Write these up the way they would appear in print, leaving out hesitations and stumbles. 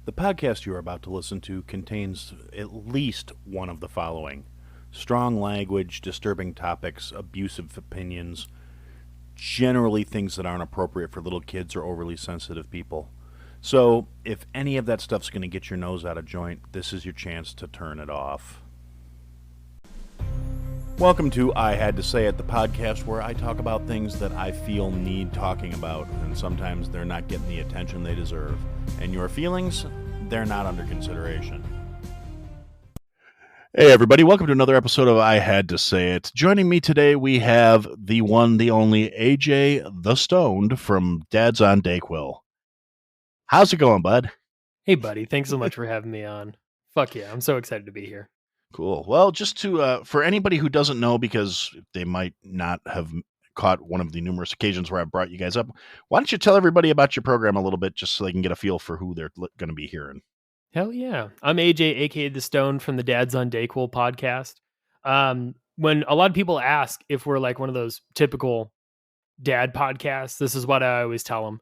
The podcast you are about to listen to contains at least one of the following: strong language, disturbing topics, abusive opinions, generally things that aren't appropriate for little kids or overly sensitive people. So, if any of that stuff's going to get your nose out of joint, this is your chance to turn it off. Welcome to I Had to Say It, the podcast where I talk about things that I feel need talking about, and sometimes they're not getting the attention they deserve. And your feelings, they're not under consideration. Hey everybody, welcome to another episode of I Had to Say It. Joining me today, we have the one, the only AJ the Stoned from Dads on Dayquill. How's it going, bud? Hey, buddy. Thanks so much for having me on. Fuck yeah. I'm so excited to be here. Cool. Well, just to, for anybody who doesn't know, because they might not have caught one of the numerous occasions where I've brought you guys up, why don't you tell everybody about your program a little bit, just so they can get a feel for who they're going to be hearing. Hell yeah. I'm AJ, aka The Stone from the Dads on Dayquill podcast. When a lot of people ask if we're like one of those typical dad podcasts, this is what I always tell them.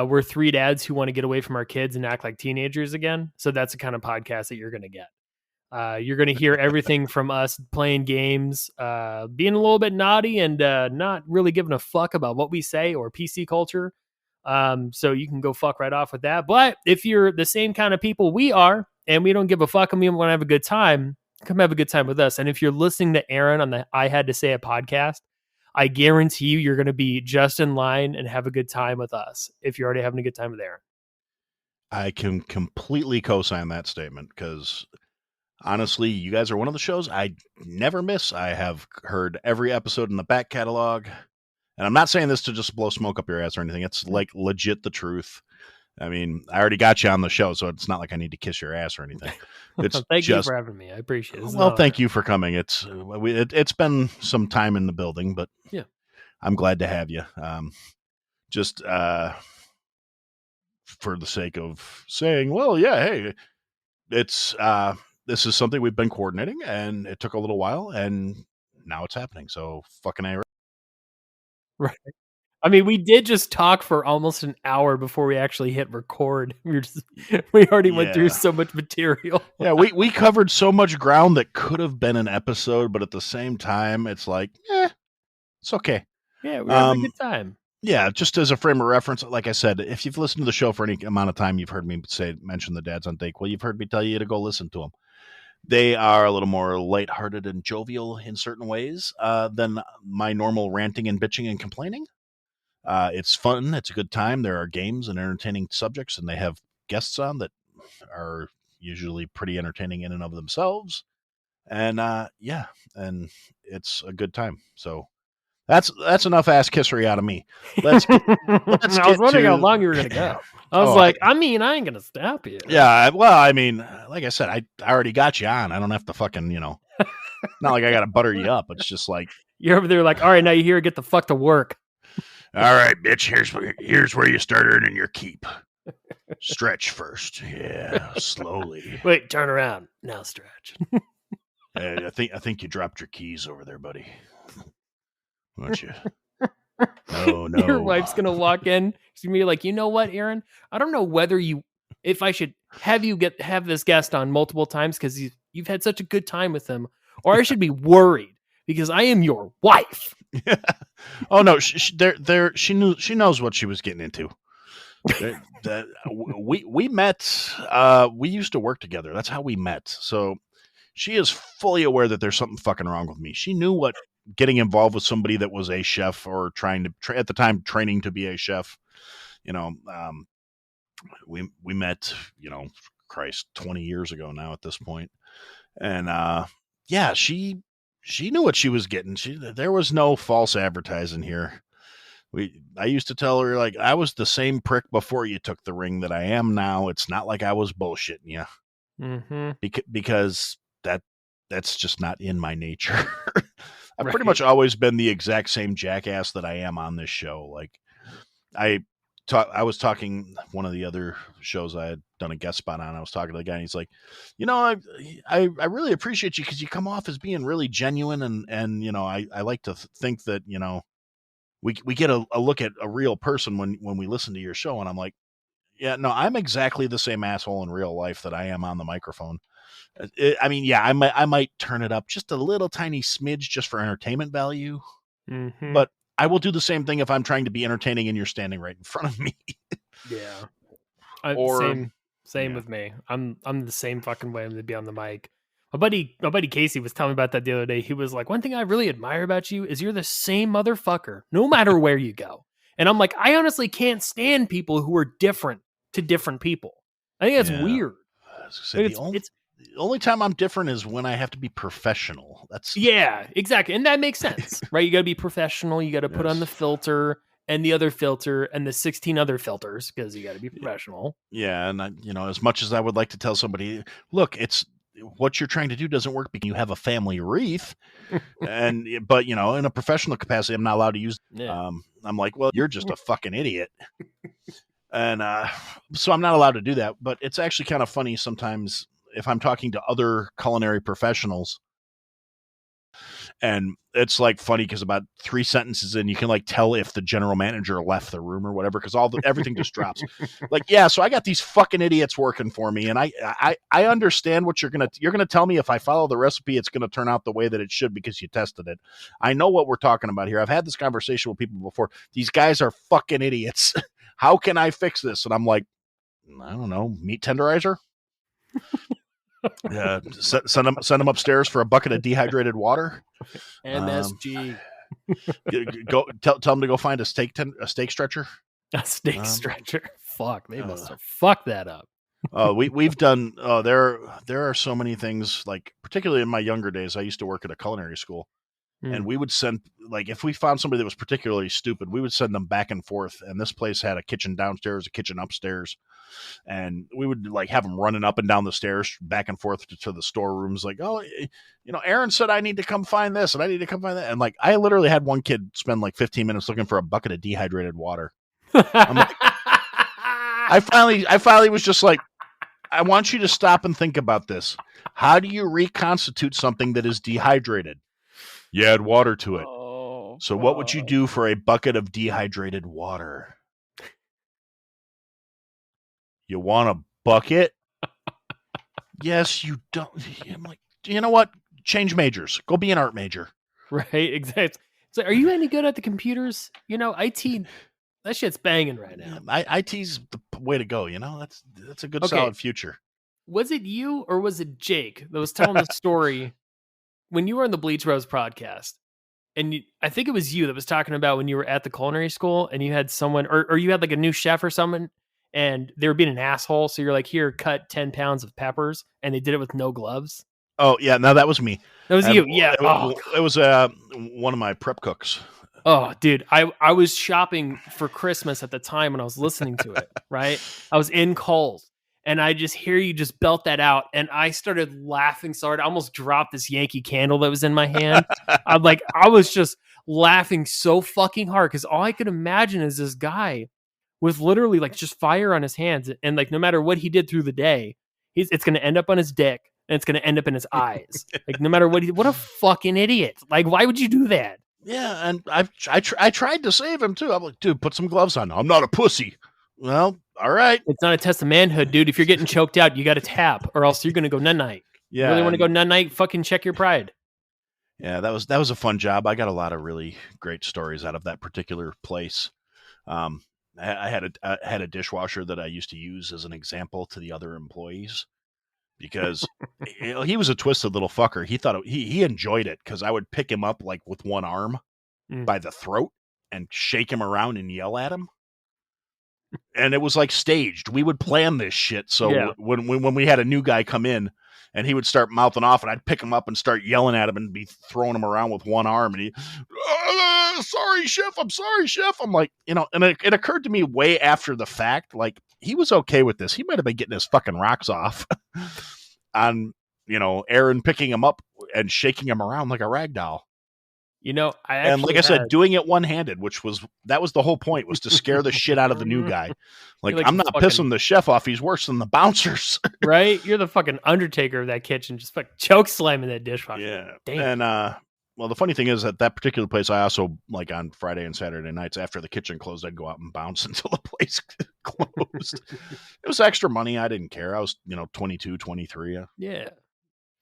We're three dads who want to get away from our kids and act like teenagers again. So that's the kind of podcast that you're going to get. You're going to hear everything from us playing games, being a little bit naughty and not really giving a fuck about what we say or PC culture. So you can go fuck right off with that. But if you're the same kind of people we are, and we don't give a fuck and we want to have a good time, come have a good time with us. And if you're listening to Aaron on the I Had to Say It podcast, I guarantee you're going to be just in line and have a good time with us if you're already having a good time with Aaron. I can completely co-sign that statement because honestly, you guys are one of the shows I never miss. I have heard every episode in the back catalog, and I'm not saying this to just blow smoke up your ass or anything. It's like legit the truth. I mean, I already got you on the show, so it's not like I need to kiss your ass or anything. It's Thank you for having me. I appreciate it. Well, thank you for coming. It's been some time in the building, but yeah, I'm glad to have you. Just for the sake of saying, well, yeah, hey, it's this is something we've been coordinating, and it took a little while, and now it's happening. So fucking A. Right. I mean, we did just talk for almost an hour before we actually hit record. We already went through so much material. Yeah, we covered so much ground that could have been an episode, but at the same time, it's like, it's okay. Yeah, we had a good time. Yeah, just as a frame of reference, like I said, if you've listened to the show for any amount of time, you've heard me mention the Dads on Dayquill. You've heard me tell you to go listen to them. They are a little more lighthearted and jovial in certain ways than my normal ranting and bitching and complaining. It's fun. It's a good time. There are games and entertaining subjects, and they have guests on that are usually pretty entertaining in and of themselves. And and it's a good time. So that's enough ass kissery out of me. I was wondering how long you were going to go. I was I ain't going to stop you. Yeah, well, I mean, like I said, I already got you on. I don't have to fucking, not like I got to butter you up. It's just like you're over there like, all right, now you here, get the fuck to work. All right, bitch, here's where you start earning your keep. Stretch first. Yeah, slowly. Wait, turn around. Now stretch. I think you dropped your keys over there, buddy. Why don't you? No. Your wife's gonna walk in. She's gonna be like, you know what, Aaron? I don't know if I should have you have this guest on multiple times because you've had such a good time with him, or I should be worried because I am your wife. Yeah. Oh no, she knows what she was getting into. We met. We used to work together. That's how we met. So she is fully aware that there's something fucking wrong with me. She knew what getting involved with somebody that was a chef or trying to at the time training to be a chef. We met. 20 years ago now at this point, and she knew what she was getting. There was no false advertising here. I used to tell her, like, I was the same prick before you took the ring that I am now. It's not like I was bullshitting you. Mm-hmm. Because that's just not in my nature. I've pretty much always been the exact same jackass that I am on this show. Like, I was talking one of the other shows I had done a guest spot on. I was talking to the guy, and he's like, I really appreciate you because you come off as being really genuine, and I like to think that we get a look at a real person when we listen to your show. And I'm like, Yeah, no, I'm exactly the same asshole in real life that I am on the microphone. I might turn it up just a little tiny smidge just for entertainment value, Mm-hmm. but I will do the same thing if I'm trying to be entertaining and you're standing right in front of me. Yeah. Or Same yeah. with me. I'm the same fucking way I'm gonna be on the mic. My buddy Casey was telling me about that the other day. He was like, one thing I really admire about you is you're the same motherfucker no matter where you go. And I'm like, I honestly can't stand people who are different to different people. I think that's Yeah. weird. I was gonna say, It's the only time I'm different is when I have to be professional. That's yeah, exactly. And that makes sense, right? You got to be professional. You got to put on the yes. filter and the other filter and the 16 other filters because you got to be professional. Yeah, and as much as I would like to tell somebody, look, it's what you're trying to do doesn't work because you have a family wreath, but in a professional capacity, I'm not allowed to use. Yeah. I'm like, well, you're just a fucking idiot, and so I'm not allowed to do that. But it's actually kind of funny sometimes if I'm talking to other culinary professionals. And it's like funny because about 3 sentences in, you can like tell if the general manager left the room or whatever because everything just drops. Like, yeah, so I got these fucking idiots working for me, and I understand what you're gonna tell me. If I follow the recipe, it's gonna turn out the way that it should because you tested it. I know what we're talking about here. I've had this conversation with people before. These guys are fucking idiots. How can I fix this? And I'm like, I don't know, meat tenderizer. Send them upstairs for a bucket of dehydrated water. MSG. Go tell them to go find a steak stretcher. A steak stretcher. Fuck, they must have fucked that up. We've done. There are so many things. Like particularly in my younger days, I used to work at a culinary school, and we would send if we found somebody that was particularly stupid, we would send them back and forth. And this place had a kitchen downstairs, a kitchen upstairs, and we would have them running up and down the stairs back and forth to the storerooms. Like, oh, Aaron said I need to come find this and I need to come find that. And I literally had one kid spend 15 minutes looking for a bucket of dehydrated water. I'm like, I finally was just like, I want you to stop and think about this. How do you reconstitute something that is dehydrated? You add water to it. So what would you do for a bucket of dehydrated water? You want a bucket? Yes, you don't. I'm like, you know what? Change majors. Go be an art major. Right, exactly. So, are you any good at the computers? IT, that shit's banging right now. IT's the way to go. That's a good solid future. Was it you or was it Jake that was telling the story when you were on the Bleach Rose podcast? And I think it was you that was talking about when you were at the culinary school and you had someone, or you had a new chef or someone, and they were being an asshole. So you're like, here, cut 10 pounds of peppers, and they did it with no gloves. Oh yeah, no, that was me. That was you, yeah. It was one of my prep cooks. Oh, dude, I was shopping for Christmas at the time when I was listening to it. Right, I was in Kohl's. And I just hear you just belt that out. And I started laughing so hard. I almost dropped this Yankee candle that was in my hand. I was just laughing so fucking hard because all I could imagine is this guy with literally just fire on his hands. And no matter what he did through the day, it's going to end up on his dick and it's going to end up in his eyes. No matter what what a fucking idiot. Why would you do that? Yeah. And I tried to save him too. I'm like, dude, put some gloves on. I'm not a pussy. Well, all right. It's not a test of manhood, dude. If you're getting choked out, you got to tap, or else you're going to go nun-night. Yeah. You really want to go nun-night? Fucking check your pride. Yeah, that was a fun job. I got a lot of really great stories out of that particular place. I had a dishwasher that I used to use as an example to the other employees because he was a twisted little fucker. He thought he enjoyed it because I would pick him up with one arm by the throat and shake him around and yell at him. And it was staged. We would plan this shit. So when we had a new guy come in and he would start mouthing off and I'd pick him up and start yelling at him and be throwing him around with one arm. And sorry, chef. I'm sorry, chef. I'm like, and it occurred to me way after the fact, he was okay with this. He might've been getting his fucking rocks off on, Aaron picking him up and shaking him around like a rag doll. I said, doing it one-handed, that was the whole point, was to scare the shit out of the new guy. I'm not pissing the chef off. He's worse than the bouncers. Right? You're the fucking Undertaker of that kitchen, just choke slamming that dishwasher. Yeah. Damn. And Well, the funny thing is at that particular place, I also, like on Friday and Saturday nights after the kitchen closed, I'd go out and bounce until the place closed. It was extra money. I didn't care. I was, 22, 23. Yeah.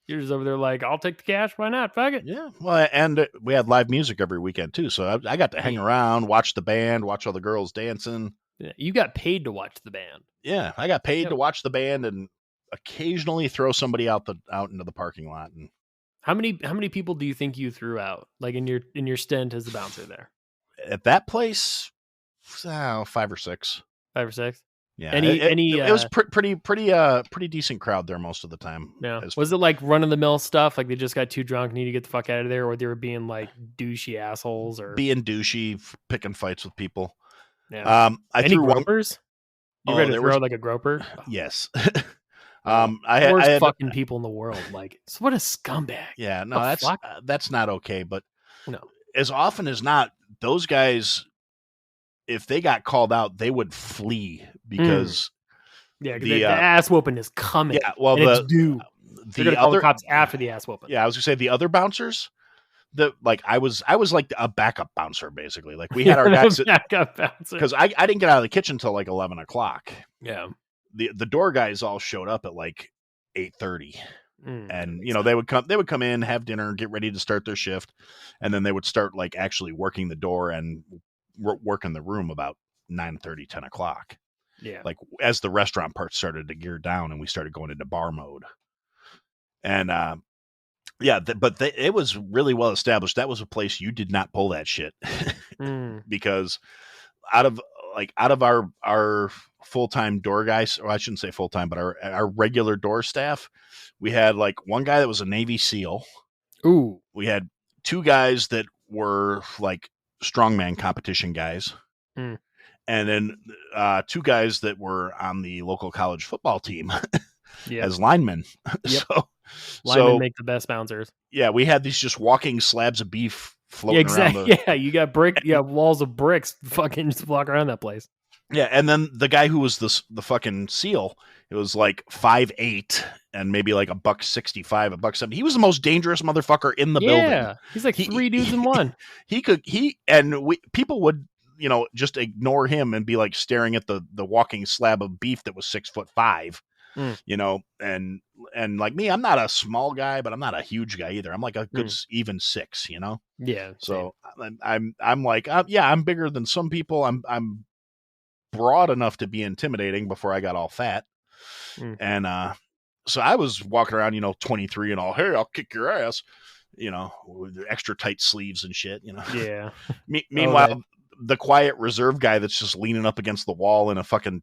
You're just over there like, I'll take the cash. Why not? Fuck it. Yeah. Well, and we had live music every weekend too. So I got to hang around, watch the band, watch all the girls dancing. Yeah, you got paid to watch the band. Yeah. I got paid to watch the band and occasionally throw somebody out into the parking lot. And how many people do you think you threw out, like in your stint as the bouncer there? At that place, 5 or 6. 5 or 6. Yeah, it was pretty decent crowd there most of the time. Yeah, was it like run of the mill stuff? Like they just got too drunk, need to get the fuck out of there, or they were being like douchey assholes, or being douchey, picking fights with people? Yeah. Any gropers? You ready to throw like a groper? Yes. I worst fucking people in the world. Like, so what a scumbag. Yeah, no, that's not okay. But no, as often as not, those guys, if they got called out, they would flee because the ass whooping is coming. Yeah, well, it's due. They're gonna call the cops after the ass whooping. Yeah, I was gonna say the other bouncers. I was like a backup bouncer basically. Like we had our guys backup bouncer because I didn't get out of the kitchen till like 11 o'clock. Yeah. The door guys all showed up at like 8:30, and they would come in, have dinner, get ready to start their shift, and then they would start like actually working the door and working the room about 9:30, 10 o'clock. Yeah, like as the restaurant part started to gear down and we started going into bar mode, and it was really well established. That was a place you did not pull that shit because out of our full-time door guys, or I shouldn't say full-time, but our regular door staff, we had like one guy that was a Navy SEAL. Ooh. We had 2 guys that were like strongman competition guys. And then 2 guys that were on the local college football team as linemen. Yep. Linemen make the best bouncers. Yeah, we had these just walking slabs of beef floating around. Yeah, you got walls of bricks fucking just walk around that place. Yeah, and then the guy who was the fucking SEAL, it was like 5'8" and maybe like $165, $170. He was the most dangerous motherfucker in the building. Yeah, he's like 3 dudes in one. People would just ignore him and be like staring at the walking slab of beef that was 6'5". And like me, I'm not a small guy, but I'm not a huge guy either. I'm like a good even 6, Yeah. So I'm like, I'm bigger than some people. I'm broad enough to be intimidating before I got all fat. And so I was walking around, 23 and all, hey, I'll kick your ass, with extra tight sleeves and shit, Yeah. Meanwhile, the quiet reserve guy that's just leaning up against the wall in a fucking,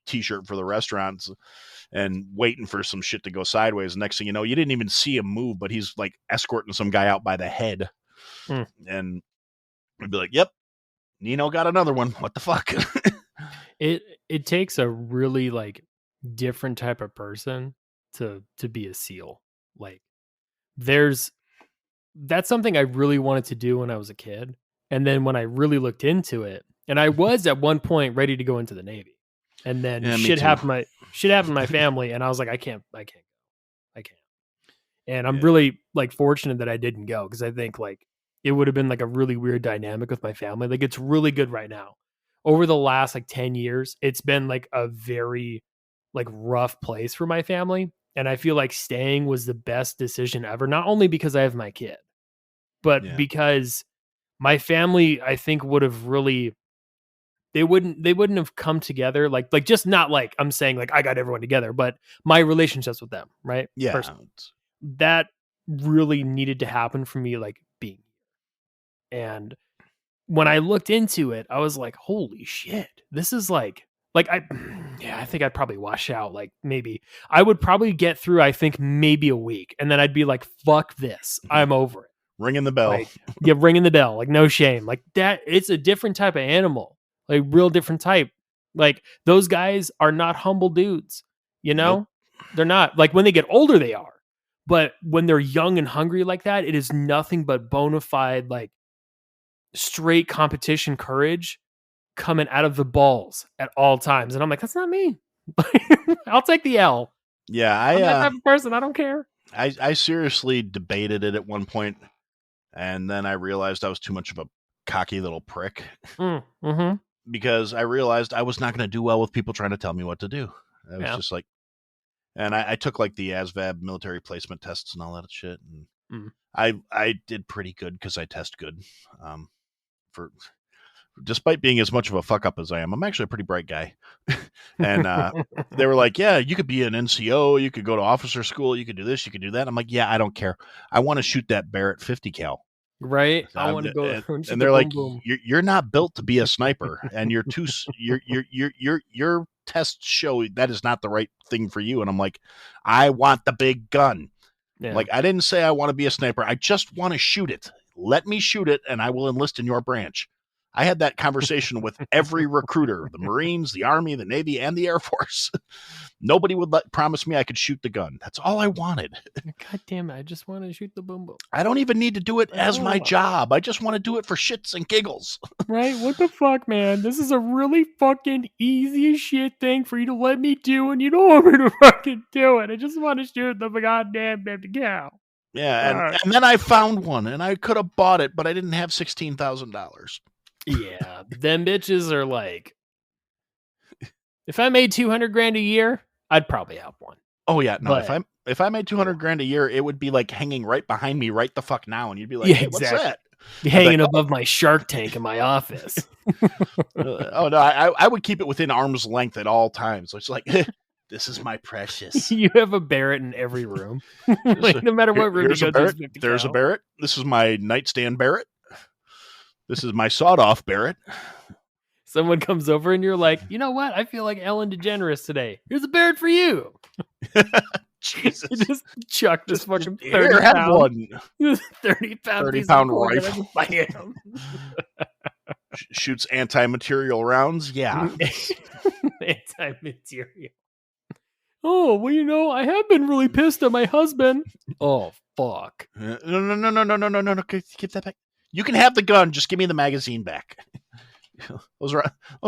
t-shirt for the restaurants and waiting for some shit to go sideways. Next thing you know, you didn't even see him move, but he's like escorting some guy out by the head. And I'd be like, yep, Nino got another one. What the fuck? It takes a really like different type of person to be a SEAL. Like that's something I really wanted to do when I was a kid. And then when I really looked into it, and I was at one point ready to go into the Navy. And then shit happened in my family, and I was like, I can't. And I'm really like fortunate that I didn't go, because I think like it would have been like a really weird dynamic with my family. Like it's really good right now. Over the last like 10 years, it's been like a very like rough place for my family. And I feel like staying was the best decision ever, not only because I have my kid, but because my family, I think, would have really, they wouldn't have come together. Like just not like I'm saying like I got everyone together, but my relationships with them, right? Yeah. Personally, that really needed to happen for me, like being here. And when I looked into it, I was like, holy shit, this is like I think I'd probably wash out. Like maybe I would probably get through, I think maybe a week. And then I'd be like, fuck this. I'm over it. Ringing the bell. Like, ringing the bell. Like no shame. Like that. It's a different type of animal, like real different type. Like those guys are not humble dudes, Nope. They're not. Like when they get older, they are. But when they're young and hungry like that, it is nothing but bona fide, like straight competition courage coming out of the balls at all times. And I'm like, that's not me. I'll take the L. Yeah, I'm that type of person. I don't care. I seriously debated it at one point. And then I realized I was too much of a cocky little prick Mm-hmm. because I realized I was not going to do well with people trying to tell me what to do. I was just like, and I took like the ASVAB military placement tests and all that shit. And I did pretty good because I test good. For despite being as much of a fuck up as I am, I'm actually a pretty bright guy. And they were like, yeah, you could be an NCO, you could go to officer school, you could do this, you could do that. I'm like, yeah, I don't care. I want to shoot that Barrett 50 cal. Right. I want to go and they're like, you're not built to be a sniper, and your tests show that is not the right thing for you. And I'm like, I want the big gun. Yeah. Like, I didn't say I want to be a sniper. I just want to shoot it. Let me shoot it, and I will enlist in your branch. I had that conversation with every recruiter, the Marines, the Army, the Navy, and the Air Force. Nobody would promise me I could shoot the gun. That's all I wanted. God damn it. I just want to shoot the boom boom. I don't even need to do it as my job. I just want to do it for shits and giggles. Right? What the fuck, man? This is a really fucking easy as shit thing for you to let me do, and you don't want me to fucking do it. I just want to shoot the goddamn baby cow. Yeah, and then I found one, and I could have bought it, but I didn't have $16,000. Yeah, them bitches are like, if I made $200,000 a year, I'd probably have one. Oh yeah, no. But if I made $200,000 a year, it would be like hanging right behind me right the fuck now, and you'd be like, hey, exactly. What's that? Be hanging above my Shark Tank in my office. Oh no, I would keep it within arm's length at all times. So it's like, this is my precious. You have a Barrett in every room. Like, no matter what room you go, there's a Barrett. This is my nightstand Barrett. This is my sawed-off Barrett. Someone comes over and you're like, you know what? I feel like Ellen DeGeneres today. Here's a Barrett for you. Jesus. You just chuck this fucking 30-pound 30-pound rifle. Bam. Shoots anti-material rounds. Yeah. Anti-material. Oh, well, you know, I have been really pissed at my husband. Oh, fuck. No. Keep that back. You can have the gun. Just give me the magazine back. Those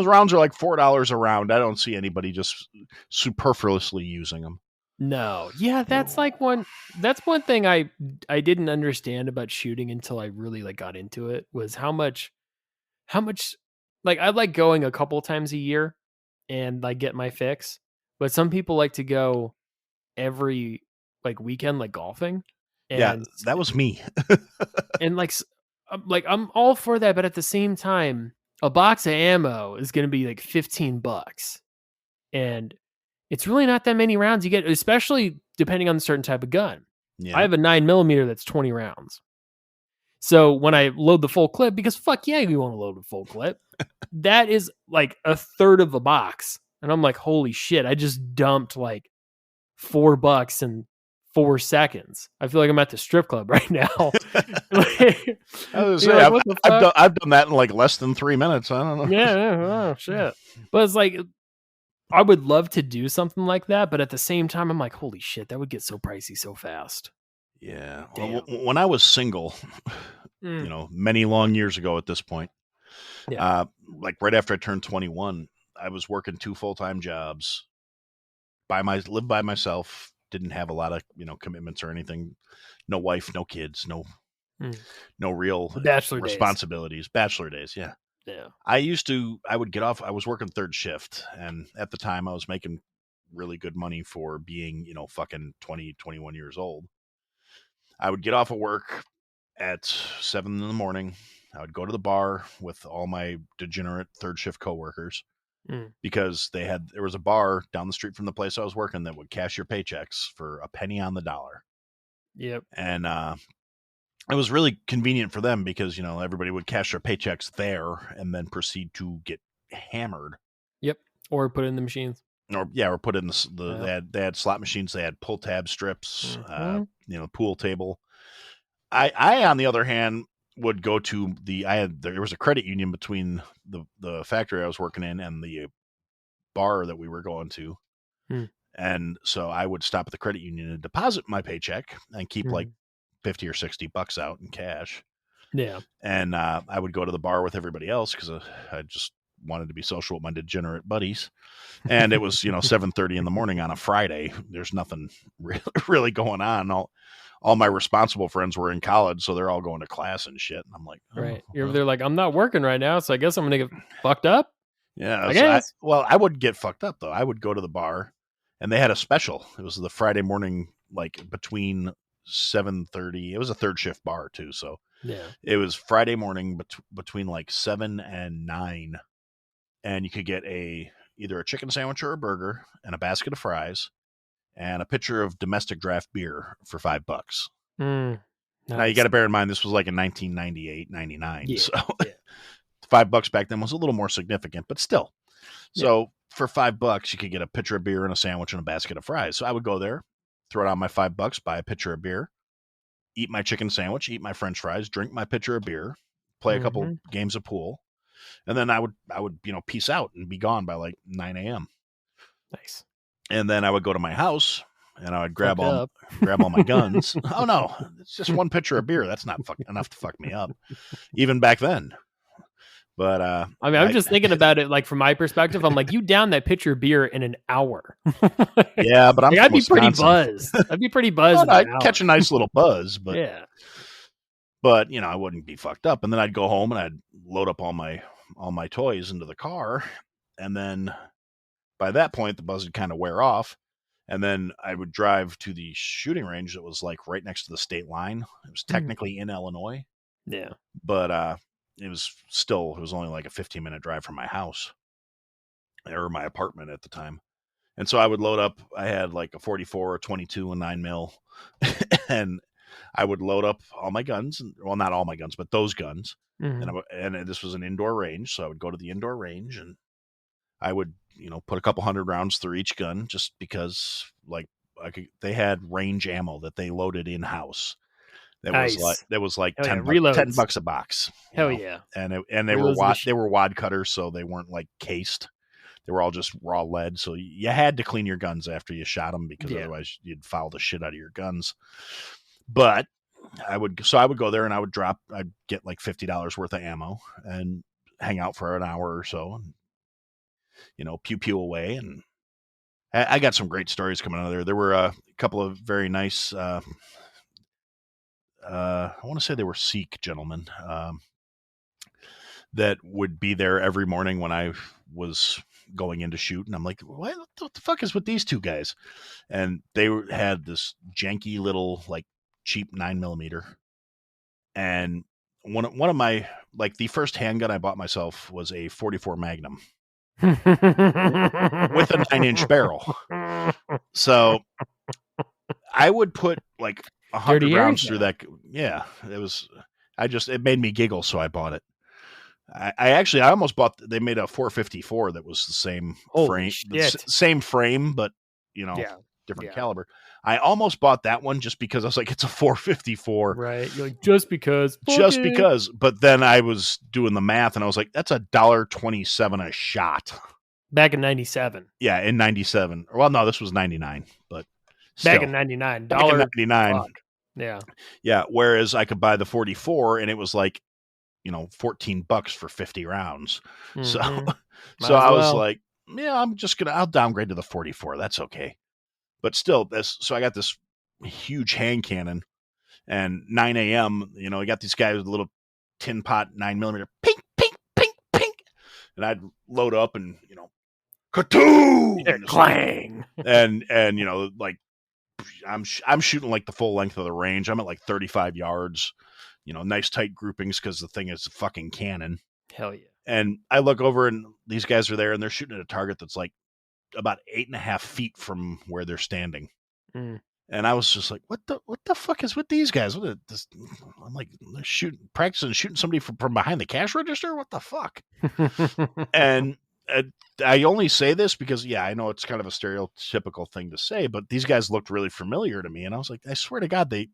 rounds are like $4 a round. I don't see anybody just superfluously using them. No. Yeah, that's one thing I didn't understand about shooting until I really got into it, was how much I like going a couple times a year and get my fix. But some people like to go every weekend, golfing. And, yeah, that was me. And I'm all for that, but at the same time, a box of ammo is going to be $15, and it's really not that many rounds you get, especially depending on the certain type of gun. Yeah. I have a 9mm that's 20 rounds. So when I load the full clip, because fuck yeah, you want to load a full clip, that is a third of a box. And I'm like, holy shit, I just dumped $4 in 4 seconds. I feel like I'm at the strip club right now. I was say, I've done that in less than 3 minutes. I don't know. Yeah. Oh shit. But it's I would love to do something like that, but at the same time, I'm like, holy shit, that would get so pricey so fast. Yeah. Well, when I was single, many long years ago at this point, right after I turned 21, I was working 2 full-time jobs, lived by myself, didn't have a lot of, commitments or anything. No wife, no kids, no real bachelor responsibilities. Days. Bachelor days. Yeah. Yeah. I would get off. I was working third shift, and at the time I was making really good money for being, fucking 20, 21 years old. I would get off of work at 7 a.m. I would go to the bar with all my degenerate third shift coworkers. Because there was a bar down the street from the place I was working that would cash your paychecks for a penny on the dollar. Yep. And it was really convenient for them because, everybody would cash their paychecks there and then proceed to get hammered. Yep. Or put it in the machines. Or put it in they had slot machines, they had pull tab strips, pool table. I on the other hand would go to there was a credit union between the factory I was working in and the bar that we were going to. And so I would stop at the credit union and deposit my paycheck and keep $50 or $60 out in cash. Yeah. And I would go to the bar with everybody else because I just wanted to be social with my degenerate buddies. And it was, 7:30 in the morning on a Friday. There's nothing really going on. All my responsible friends were in college, so they're all going to class and shit. And I'm like, Right. They're like, I'm not working right now, so I guess I'm gonna get fucked up. yeah. I So guess. I would get fucked up though. I would go to the bar, and they had a special. It was the Friday morning, like between 7:30. It was a third shift bar too, so Yeah. it was Friday morning between like 7 and 9, and you could get either a chicken sandwich or a burger and a basket of fries and a pitcher of domestic draft beer for $5. Nice. Now you got to bear in mind this was like in 1998, 99. Yeah, So yeah. $5 back then was a little more significant, but still. So for $5, you could get a pitcher of beer and a sandwich and a basket of fries. So I would go there, throw down my $5, buy a pitcher of beer, eat my chicken sandwich, eat my French fries, drink my pitcher of beer, play a couple games of pool, and then I would peace out and be gone by like 9 a.m. Nice. And then I would go to my house and I would grab all my guns. Oh no, it's just one pitcher of beer. That's not enough to fuck me up, even back then. But I mean, I'm just thinking about it like from my perspective. I'm like, you down that pitcher of beer in an hour. Yeah, but I'd be pretty buzzed. I'd be pretty buzzed. I'd catch a nice little buzz, but yeah. But I wouldn't be fucked up. And then I'd go home and I'd load up all my toys into the car, and then by that point the buzz would kind of wear off. And then I would drive to the shooting range that was like right next to the state line. It was technically in Illinois. Yeah. But it was only like a 15-minute drive from my house or my apartment at the time. And so I would load up. I had like a 44, a 22, and 9mm. And I would load up all my guns. Well, not all my guns, but those guns. And this was an indoor range. So I would go to the indoor range and I would, put a couple hundred rounds through each gun just because they had range ammo that they loaded in house. That was like $10 a box. Hell yeah. And they were wad cutters, so they weren't like cased. They were all just raw lead. So you had to clean your guns after you shot them because otherwise you'd foul the shit out of your guns. But I would go there and I'd get like $50 worth of ammo and hang out for an hour or so and, pew away. And I got some great stories coming out of there. There were a couple of very nice, I want to say they were Sikh gentlemen that would be there every morning when I was going in to shoot. And I'm like, what the fuck is with these two guys? And they had this janky little, like, cheap 9mm. And one of my, like, the first handgun I bought myself was a 44 Magnum with a 9-inch barrel. So I would put like 100 rounds through that. Yeah, it made me giggle, so I bought it. I almost bought. They made a 454 that was the same frame, same frame, but different caliber. I almost bought that one just because I was like, it's a 454, right? You're like, just because. But then I was doing the math, and I was like, that's $1.27 a shot. Back in 97. Yeah, in 97. Well, no, this was 99, but. Back in 99. $1.99. Yeah. Yeah. Whereas I could buy the 44 and it was like, $14 for 50 rounds. So I was like, yeah, I'll downgrade to the 44. That's okay. But still so I got this huge hand cannon and 9 a.m., I got these guys with a little tin pot 9mm, pink, pink, pink, pink. And I'd load up and, ka-too! Clang. And like, I'm shooting like the full length of the range. I'm at like 35 yards, nice tight groupings because the thing is a fucking cannon. Hell yeah. And I look over and these guys are there and they're shooting at a target that's like about 8.5 feet from where they're standing. And I was just like, what the fuck is with these guys? I'm like, they're practicing shooting somebody from behind the cash register? What the fuck? And I only say this because, I know it's kind of a stereotypical thing to say, but these guys looked really familiar to me. And I was like, I swear to God, they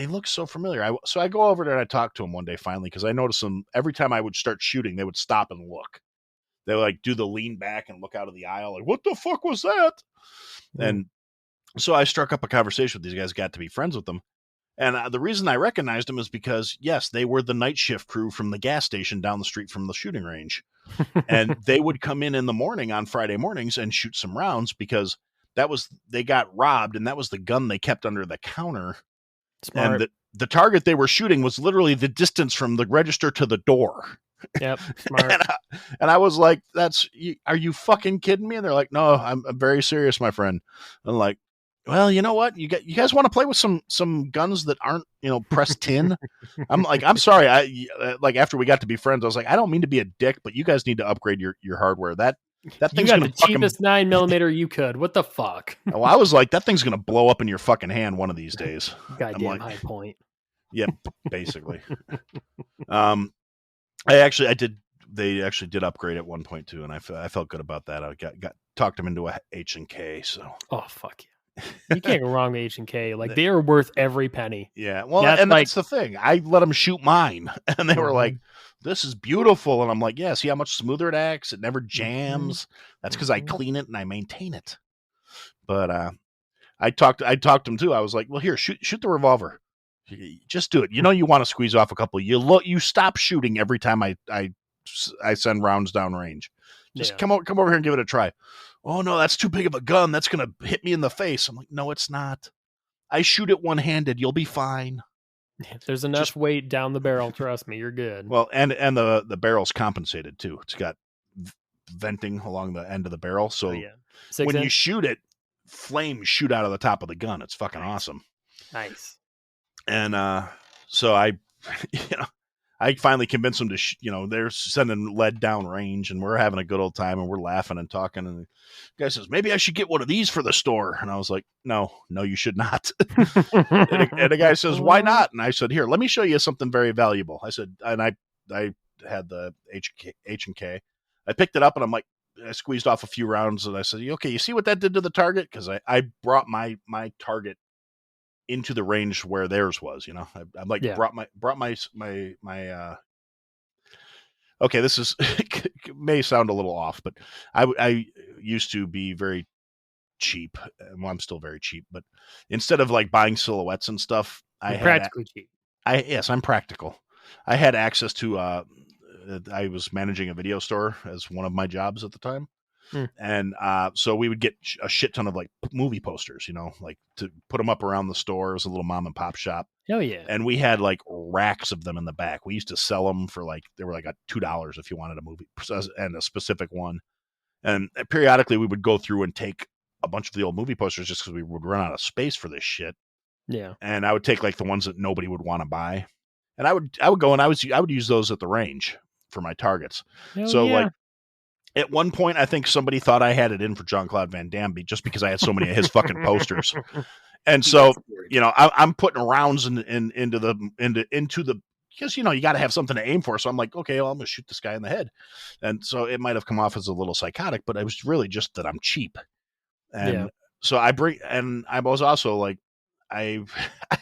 look so familiar. So I go over there and I talk to them one day finally because I noticed them every time I would start shooting, they would stop and look. They would like do the lean back and look out of the aisle like, what the fuck was that? And so I struck up a conversation with these guys, got to be friends with them. And the reason I recognized them is because, yes, they were the night shift crew from the gas station down the street from the shooting range. And they would come in the morning on Friday mornings and shoot some rounds because they got robbed, and that was the gun they kept under the counter. Smart. And the target they were shooting was literally the distance from the register to the door. Yep, smart. and I was like, are you fucking kidding me? And they're like, no, I'm very serious, my friend. And I'm like, well, you know what? You guys want to play with some guns that aren't, pressed tin? I'm like, I'm sorry. Like after we got to be friends, I was like, I don't mean to be a dick, but you guys need to upgrade your hardware. That thing's you got the cheapest 9mm you could. What the fuck? Well, I was like, that thing's gonna blow up in your fucking hand one of these days. Goddamn High Point. Yeah, basically. They actually did upgrade at 1.2, and I felt good about that. I got talked them into a H&K. So. Oh fuck yeah! You can't go wrong with H&K. Like they are worth every penny. Yeah, well, that's the thing. I let them shoot mine, and they were like, "This is beautiful," and I'm like, "Yeah, see how much smoother it acts? It never jams. That's because I clean it and I maintain it." But I talked them too. I was like, "Well, here, shoot the revolver. Just do it. You want to squeeze off a couple. You stop shooting every time I send rounds down range. Just come over here and give it a try." "Oh no, that's too big of a gun. That's gonna hit me in the face." I'm like, "No, it's not. I shoot it one-handed. You'll be fine. There's enough weight down the barrel. Trust me, you're good." Well, and the barrel's compensated too. It's got venting along the end of the barrel, so when you shoot it, flames shoot out of the top of the gun. It's fucking awesome. Nice. And so I finally convinced them to, they're sending lead down range, and we're having a good old time, and we're laughing and talking. And the guy says, "Maybe I should get one of these for the store." And I was like, No, you should not. and the guy says, "Why not?" And I said, "Here, let me show you something very valuable." I said, and I had the H&K. I picked it up, and I'm like, I squeezed off a few rounds, and I said, "Okay, you see what that did to the target?" Because I brought my target into the range where theirs was, I like brought my okay, this is may sound a little off, but I used to be very cheap. Well, I'm still very cheap, but instead of like buying silhouettes and stuff, practically cheap. Yes, I'm practical. I had access to I was managing a video store as one of my jobs at the time. And so we would get a shit ton of like movie posters, like to put them up around the store. It was a little mom and pop shop. Hell yeah. And we had like racks of them in the back. We used to sell them for they were like $2 if you wanted a movie and a specific one. And periodically we would go through and take a bunch of the old movie posters just because we would run out of space for this shit. Yeah. And I would take like the ones that nobody would want to buy. And I would go and I would use those at the range for my targets. Like, at one point, I think somebody thought I had it in for Jean-Claude Van Damme just because I had so many of his fucking posters. And so, I'm putting rounds into the because, you got to have something to aim for. So I'm like, okay, well, I'm going to shoot this guy in the head. And so it might have come off as a little psychotic, but it was really just that I'm cheap. And so I was also like, I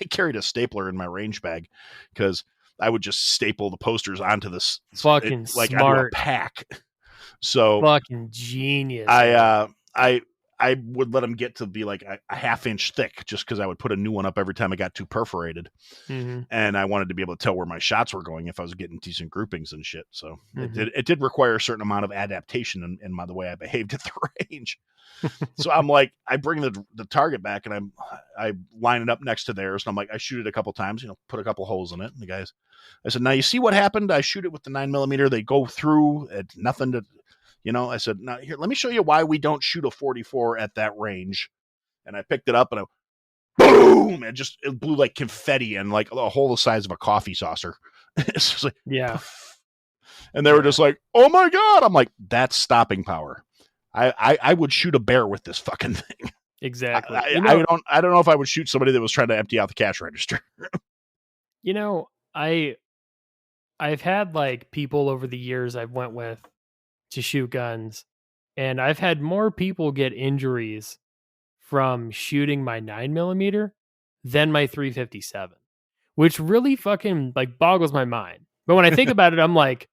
carried a stapler in my range bag because I would just staple the posters onto this fucking like smart. onto a pack. So fucking genius. I would let them get to be like a half-inch thick just because I would put a new one up every time I got too perforated. And I wanted to be able to tell where my shots were going if I was getting decent groupings and shit. So it did require a certain amount of adaptation in the way I behaved at the range. So I'm like, I bring the target back and I line it up next to theirs, and I'm like, I shoot it a couple times, put a couple holes in it. And the guys, I said, "Now you see what happened? I shoot it with the 9mm. They go through. It's nothing to." I said, "Now here, let me show you why we don't shoot a 44 at that range." And I picked it up and boom! It blew like confetti and like a hole the size of a coffee saucer. It's just like, poof. And they were just like, "Oh my God." I'm like, that's stopping power. I would shoot a bear with this fucking thing. Exactly. I don't know if I would shoot somebody that was trying to empty out the cash register. I've had like people over the years I've went with to shoot guns, and I've had more people get injuries from shooting my 9mm than my 357, which really fucking like boggles my mind. But when I think about it, I'm like,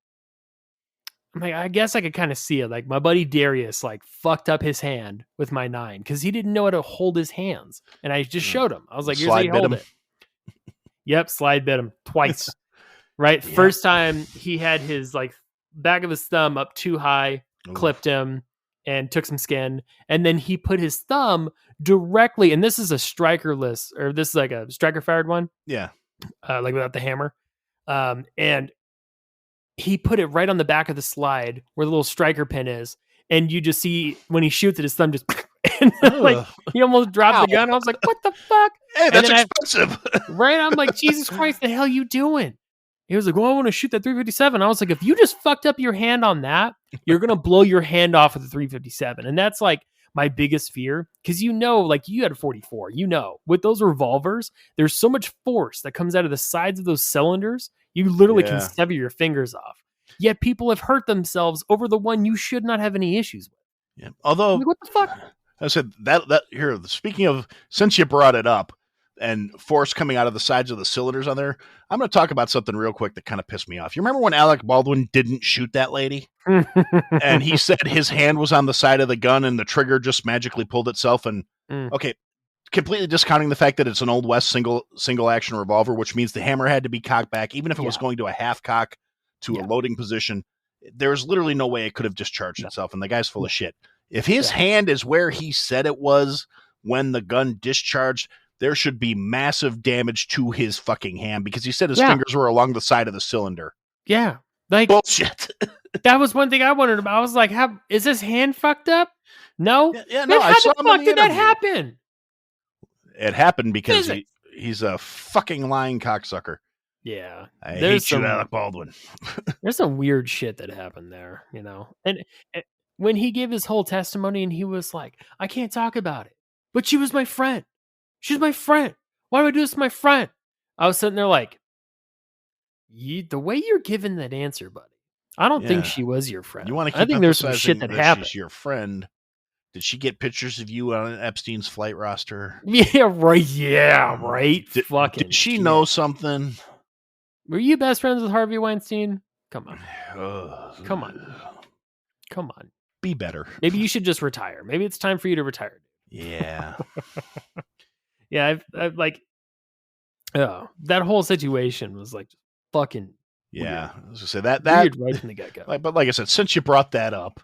I guess I could kind of see it. Like my buddy Darius like fucked up his hand with my 9 because he didn't know how to hold his hands, and I just showed him. I was like, "Here's how you hold it." Yep, slide bit him twice. Right, Yep. first time he had his like back of his thumb up too high, clipped him, and took some skin, and then he put his thumb directly. And this is a strikerless, or this is like a striker fired one. Yeah, like without the hammer, and he put it right on the back of the slide where the little striker pin is, and you just see when he shoots it, his thumb just and like he almost dropped the gun. I was like, "What the fuck?" Hey, that's expensive. Right? I'm like, Jesus Christ, the hell you doing? He was like, "Well, I want to shoot that 357." I was like, "If you just fucked up your hand on that, you're gonna blow your hand off with the 357." And that's like my biggest fear, because like you had a 44. With those revolvers, there's so much force that comes out of the sides of those cylinders. You literally can sever your fingers off. Yet people have hurt themselves over the one you should not have any issues with. Yeah. Although, like, what the fuck? I said that here. Speaking of, since you brought it up, and force coming out of the sides of the cylinders on there, I'm going to talk about something real quick that kind of pissed me off. You remember when Alec Baldwin didn't shoot that lady? And he said his hand was on the side of the gun and the trigger just magically pulled itself. And okay, completely discounting the fact that it's an Old West single action revolver, which means the hammer had to be cocked back, even if it was going to a half cock to a loading position. There's literally no way it could have discharged itself. And the guy's full of shit. If his hand is where he said it was when the gun discharged, there should be massive damage to his fucking hand, because he said his fingers were along the side of the cylinder. Yeah. Like bullshit. That was one thing I wondered about. I was like, is his hand fucked up? No. Yeah, no. How the fuck did that happen? It happened because he's a fucking lying cocksucker. Yeah. I hate you, Alec Baldwin. There's some weird shit that happened there, And when he gave his whole testimony and he was like, I can't talk about it, but she was my friend. She's my friend. Why do I do this to my friend? I was sitting there like, the way you're giving that answer, buddy, I don't think she was your friend. You want to keep I think there's some shit that happened. She's your friend. Did she get pictures of you on Epstein's flight roster? Yeah, right. Yeah, right. Did she know something? Were you best friends with Harvey Weinstein? Come on. Come on. Come on. Be better. Maybe you should just retire. Maybe it's time for you to retire. Yeah. Yeah, I've like, that whole situation was like fucking weird. I was gonna say that weird right from the get-go. But like I said, since you brought that up,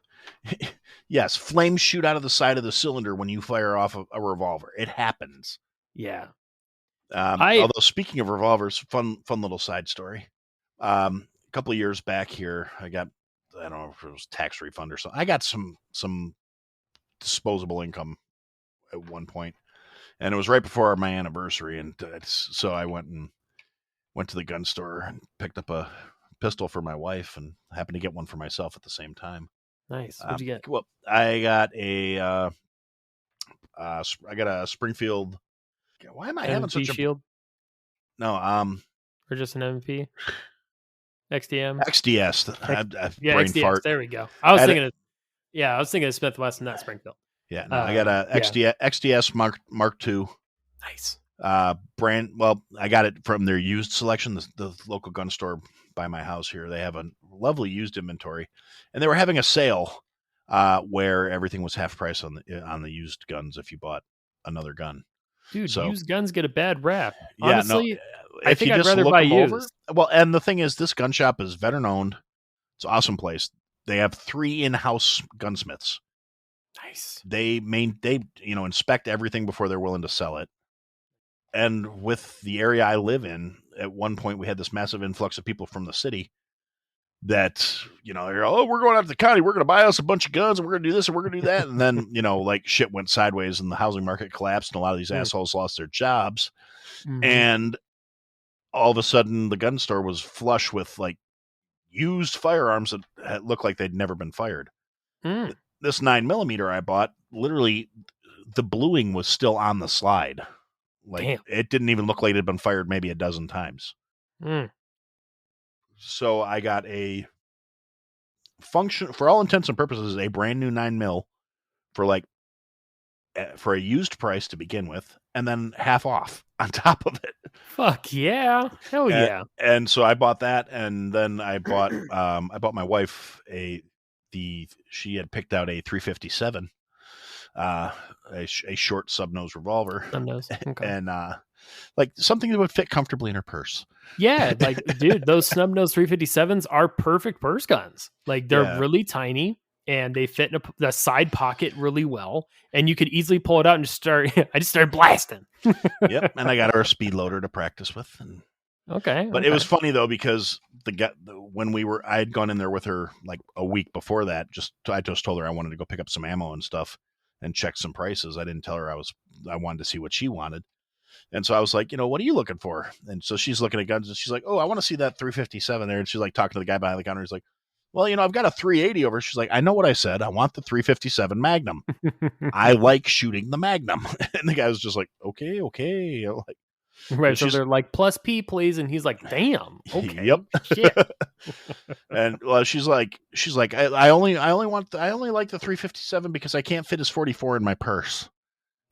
yes, flames shoot out of the side of the cylinder when you fire off a revolver. It happens. Yeah. Although speaking of revolvers, fun little side story. A couple of years back here, I don't know if it was tax refund or something. I got some disposable income at one point, and it was right before my anniversary, and so I went to the gun store and picked up a pistol for my wife, and happened to get one for myself at the same time. Nice. What'd you get? Well, I got a Springfield. Why am I having such a shield? No, or just an MP? XDM? XDS. Yeah, brain XDS. fart. There we go. I was thinking of Smith Wesson, not Springfield. Yeah, no, I got a XDS Mark II. Nice. Brand. Well, I got it from their used selection. The local gun store by my house here, they have a lovely used inventory, and they were having a sale where everything was half price on the used guns if you bought another gun. Dude, used guns get a bad rap. Yeah, honestly, I think I'd rather buy used. Well, and the thing is, this gun shop is veteran owned. It's an awesome place. They have 3 in-house gunsmiths. Nice. They inspect everything before they're willing to sell it. And with the area I live in, at one point we had this massive influx of people from the city that, they're, we're going out to the county, we're going to buy us a bunch of guns, and we're going to do this and we're going to do that. And then, like shit went sideways and the housing market collapsed and a lot of these assholes lost their jobs. Mm-hmm. And all of a sudden the gun store was flush with like used firearms that looked like they'd never been fired. This 9mm I bought, literally the bluing was still on the slide. Like, damn. It didn't even look like it had been fired maybe a dozen times. So I got a function, for all intents and purposes, a brand new 9mm for a used price to begin with, and then half off on top of it. Fuck yeah. Hell yeah. And so I bought that, and then I bought my wife she had picked out a 357, a short sub-nose revolver. Sub-nose. Okay. And like something that would fit comfortably in her purse. Yeah, like, dude, those snub nose 357s are perfect purse guns. Like, they're Yeah. really tiny and they fit in the side pocket really well. And you could easily pull it out and just start. I just started blasting. Yep. And I got her a speed loader to practice with. And, Okay. but it was funny though, because when I had gone in there with her like a week before that, I just told her I wanted to go pick up some ammo and stuff and check some prices. I didn't tell her I wanted to see what she wanted. And so I was like, what are you looking for? And so she's looking at guns and she's like, oh, I want to see that 357 there. And she's like talking to the guy behind the counter. He's like, well, I've got a 380 over. She's like, I know what I said. I want the 357 Magnum. I like shooting the Magnum. And the guy was just like, okay. Like, right. So they're like, plus P, please. And he's like, damn. Okay. Yep. Shit. And well, she's like, I only like the 357 because I can't fit his 44 in my purse.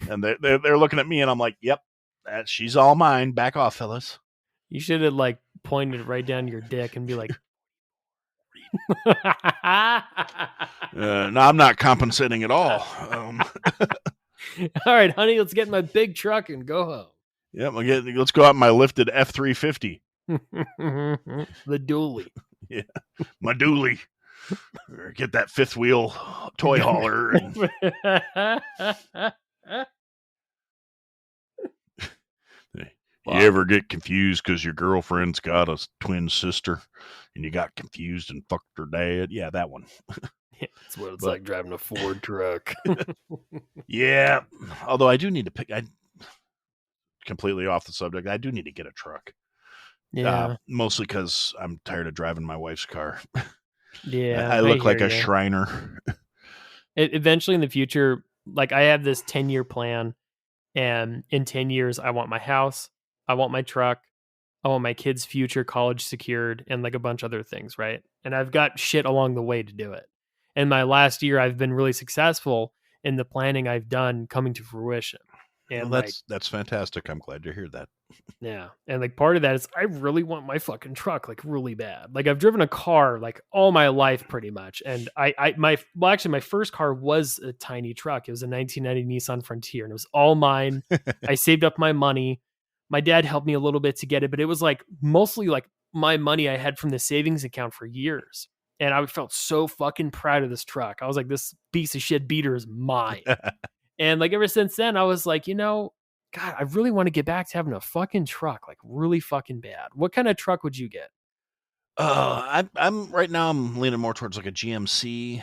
And they're looking at me and I'm like, yep. She's all mine. Back off, fellas. You should have like pointed right down your dick and be like, no, I'm not compensating at all. All right, honey, let's get in my big truck and go home. Yep, let's go out in my lifted F-350. The dually. Yeah, my dually. Get that fifth wheel toy hauler. And... You ever get confused because your girlfriend's got a twin sister and you got confused and fucked her dad? Yeah, that one. That's what it's like driving a Ford truck. Yeah. Although I do need to completely off the subject, I do need to get a truck. Yeah. Mostly because I'm tired of driving my wife's car. Yeah. I look like a Shriner. Eventually in the future, like I have this 10-year plan, and in 10 years, I want my house. I want my truck. I want my kids' future college secured and like a bunch of other things, right? And I've got shit along the way to do it. And my last year, I've been really successful in the planning I've done coming to fruition. And well, that's fantastic. I'm glad to hear that. Yeah. And like part of that is I really want my fucking truck like really bad. Like I've driven a car like all my life pretty much. And my first car was a tiny truck. It was a 1990 Nissan Frontier and it was all mine. I saved up my money. My dad helped me a little bit to get it, but it was like mostly like my money I had from the savings account for years. And I felt so fucking proud of this truck. I was like, this piece of shit beater is mine. And like ever since then, I was like, God, I really want to get back to having a fucking truck, like really fucking bad. What kind of truck would you get? I'm right now. I'm leaning more towards like a GMC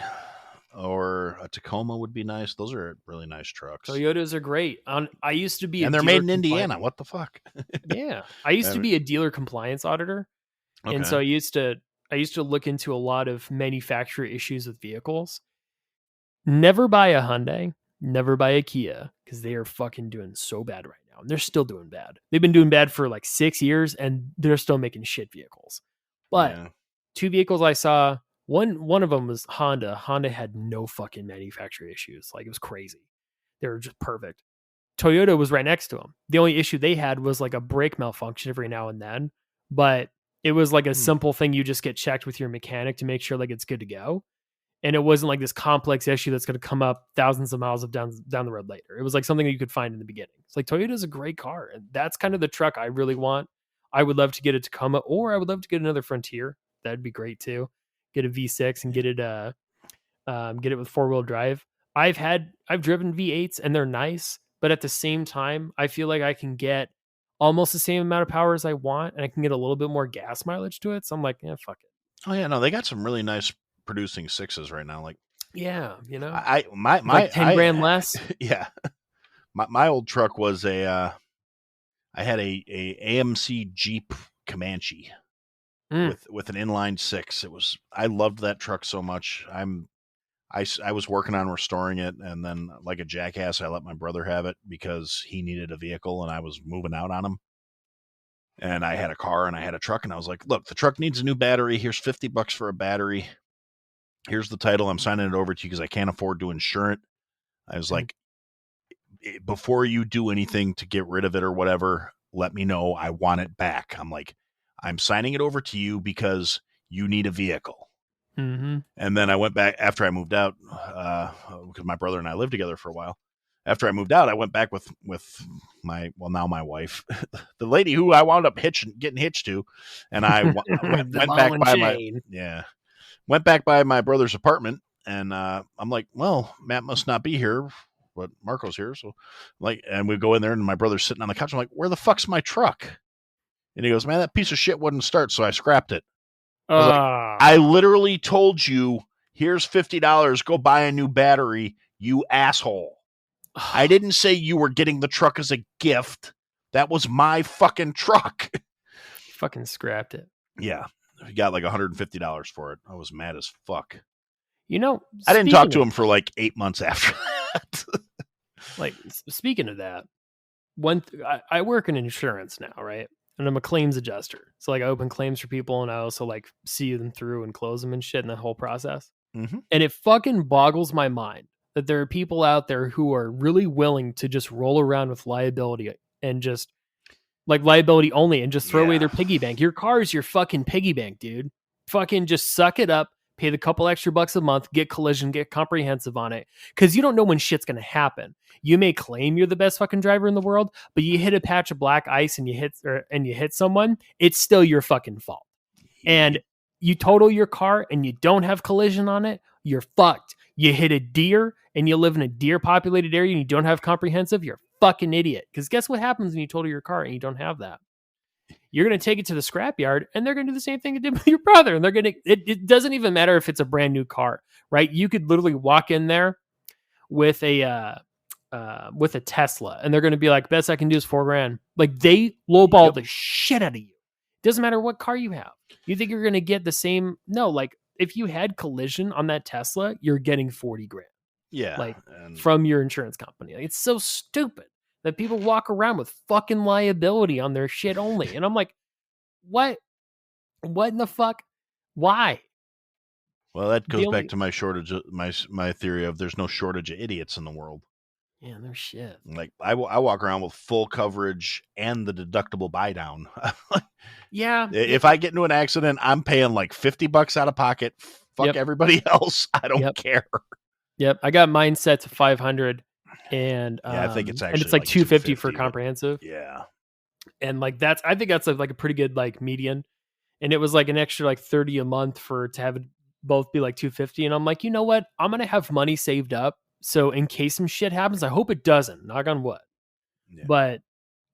or a Tacoma would be nice. Those are really nice trucks. Toyotas are great. I used to be, and they're made in Indiana. What the fuck? Yeah, I used to be a dealer compliance auditor, and so I used to look into a lot of manufacturer issues with vehicles. Never buy a Hyundai. Never buy a Kia because they are fucking doing so bad right now. And they're still doing bad. They've been doing bad for like 6 years and they're still making shit vehicles. But two vehicles I saw, one of them was Honda. Honda had no fucking manufacturer issues. Like it was crazy. They were just perfect. Toyota was right next to them. The only issue they had was like a brake malfunction every now and then. But it was like a simple thing you just get checked with your mechanic to make sure like it's good to go. And it wasn't like this complex issue that's going to come up thousands of miles down the road later. It was like something that you could find in the beginning. It's like Toyota is a great car. And that's kind of the truck I really want. I would love to get a Tacoma or I would love to get another Frontier. That'd be great too. Get a V6 and get it with 4-wheel drive. I've driven V8s and they're nice. But at the same time, I feel like I can get almost the same amount of power as I want. And I can get a little bit more gas mileage to it. So I'm like, fuck it. Oh yeah, no, they got some really nice producing 6s right now. Like, yeah, my like 10 grand less. Yeah, my old truck was I had a AMC Jeep Comanche with an inline 6. I loved that truck so much. I was working on restoring it, and then like a jackass, I let my brother have it because he needed a vehicle, and I was moving out on him. And I had a car and I had a truck, and I was like, look, the truck needs a new battery. Here's $50 for a battery. Here's the title. I'm signing it over to you because I can't afford to insure it. I was like, before you do anything to get rid of it or whatever, let me know. I want it back. I'm like, I'm signing it over to you because you need a vehicle. Mm-hmm. And then I went back after I moved out because my brother and I lived together for a while. after I moved out, I went back with now my wife, the lady who I wound up getting hitched to, and I The went ball back and by chain. went back by my brother's apartment, and I'm like, well, Matt must not be here, but Marco's here, so and we go in there, and my brother's sitting on the couch. I'm like, where the fuck's my truck? And he goes, man, that piece of shit wouldn't start, so I scrapped it. I was like, I literally told you, here's $50, go buy a new battery, you asshole. I didn't say you were getting the truck as a gift. That was my fucking truck. You fucking scrapped it. Yeah. He got like $150 for it. I was mad as fuck. You know, I didn't talk to him for like 8 months after that. Like, speaking of that, I work in insurance now, right? And I'm a claims adjuster. So, like, I open claims for people, and I also, like, see them through and close them and shit in the whole process. Mm-hmm. And it fucking boggles my mind that there are people out there who are really willing to just roll around with liability and just, like, liability only and just throw away their piggy bank. Your car is your fucking piggy bank, dude. Fucking just suck it up, pay the couple extra bucks a month, get collision, get comprehensive on it. Because you don't know when shit's going to happen. You may claim you're the best fucking driver in the world, but you hit a patch of black ice and you hit someone, it's still your fucking fault. And you total your car and you don't have collision on it, you're fucked. You hit a deer and you live in a deer populated area and you don't have comprehensive, you're a fucking idiot. Because guess what happens when you total your car and you don't have that? You're going to take it to the scrapyard and they're going to do the same thing you did with your brother. And it doesn't even matter if it's a brand new car, right? You could literally walk in there with a Tesla and they're going to be like, best I can do is $4,000. Like, they lowball the shit out of you. Doesn't matter what car you have. You think you're going to get the same? No, like, if you had collision on that Tesla, you're getting $40,000. Yeah. Like, from your insurance company. Like, it's so stupid that people walk around with fucking liability on their shit only. And I'm like, what? What in the fuck? Why? Well, that goes back to my shortage, my theory of there's no shortage of idiots in the world. Yeah, no shit. Like, I walk around with full coverage and the deductible buy down. Yeah. If I get into an accident, I'm paying like $50 out of pocket. Fuck everybody else. I don't care. Yep. I got mine set to 500 and I think it's actually like 250 for comprehensive. Yeah. And like I think that's like a pretty good like median. And it was like an extra like 30 a month to have it both be like 250. And I'm like, you know what? I'm going to have money saved up. So in case some shit happens, I hope it doesn't, knock on wood. Yeah. But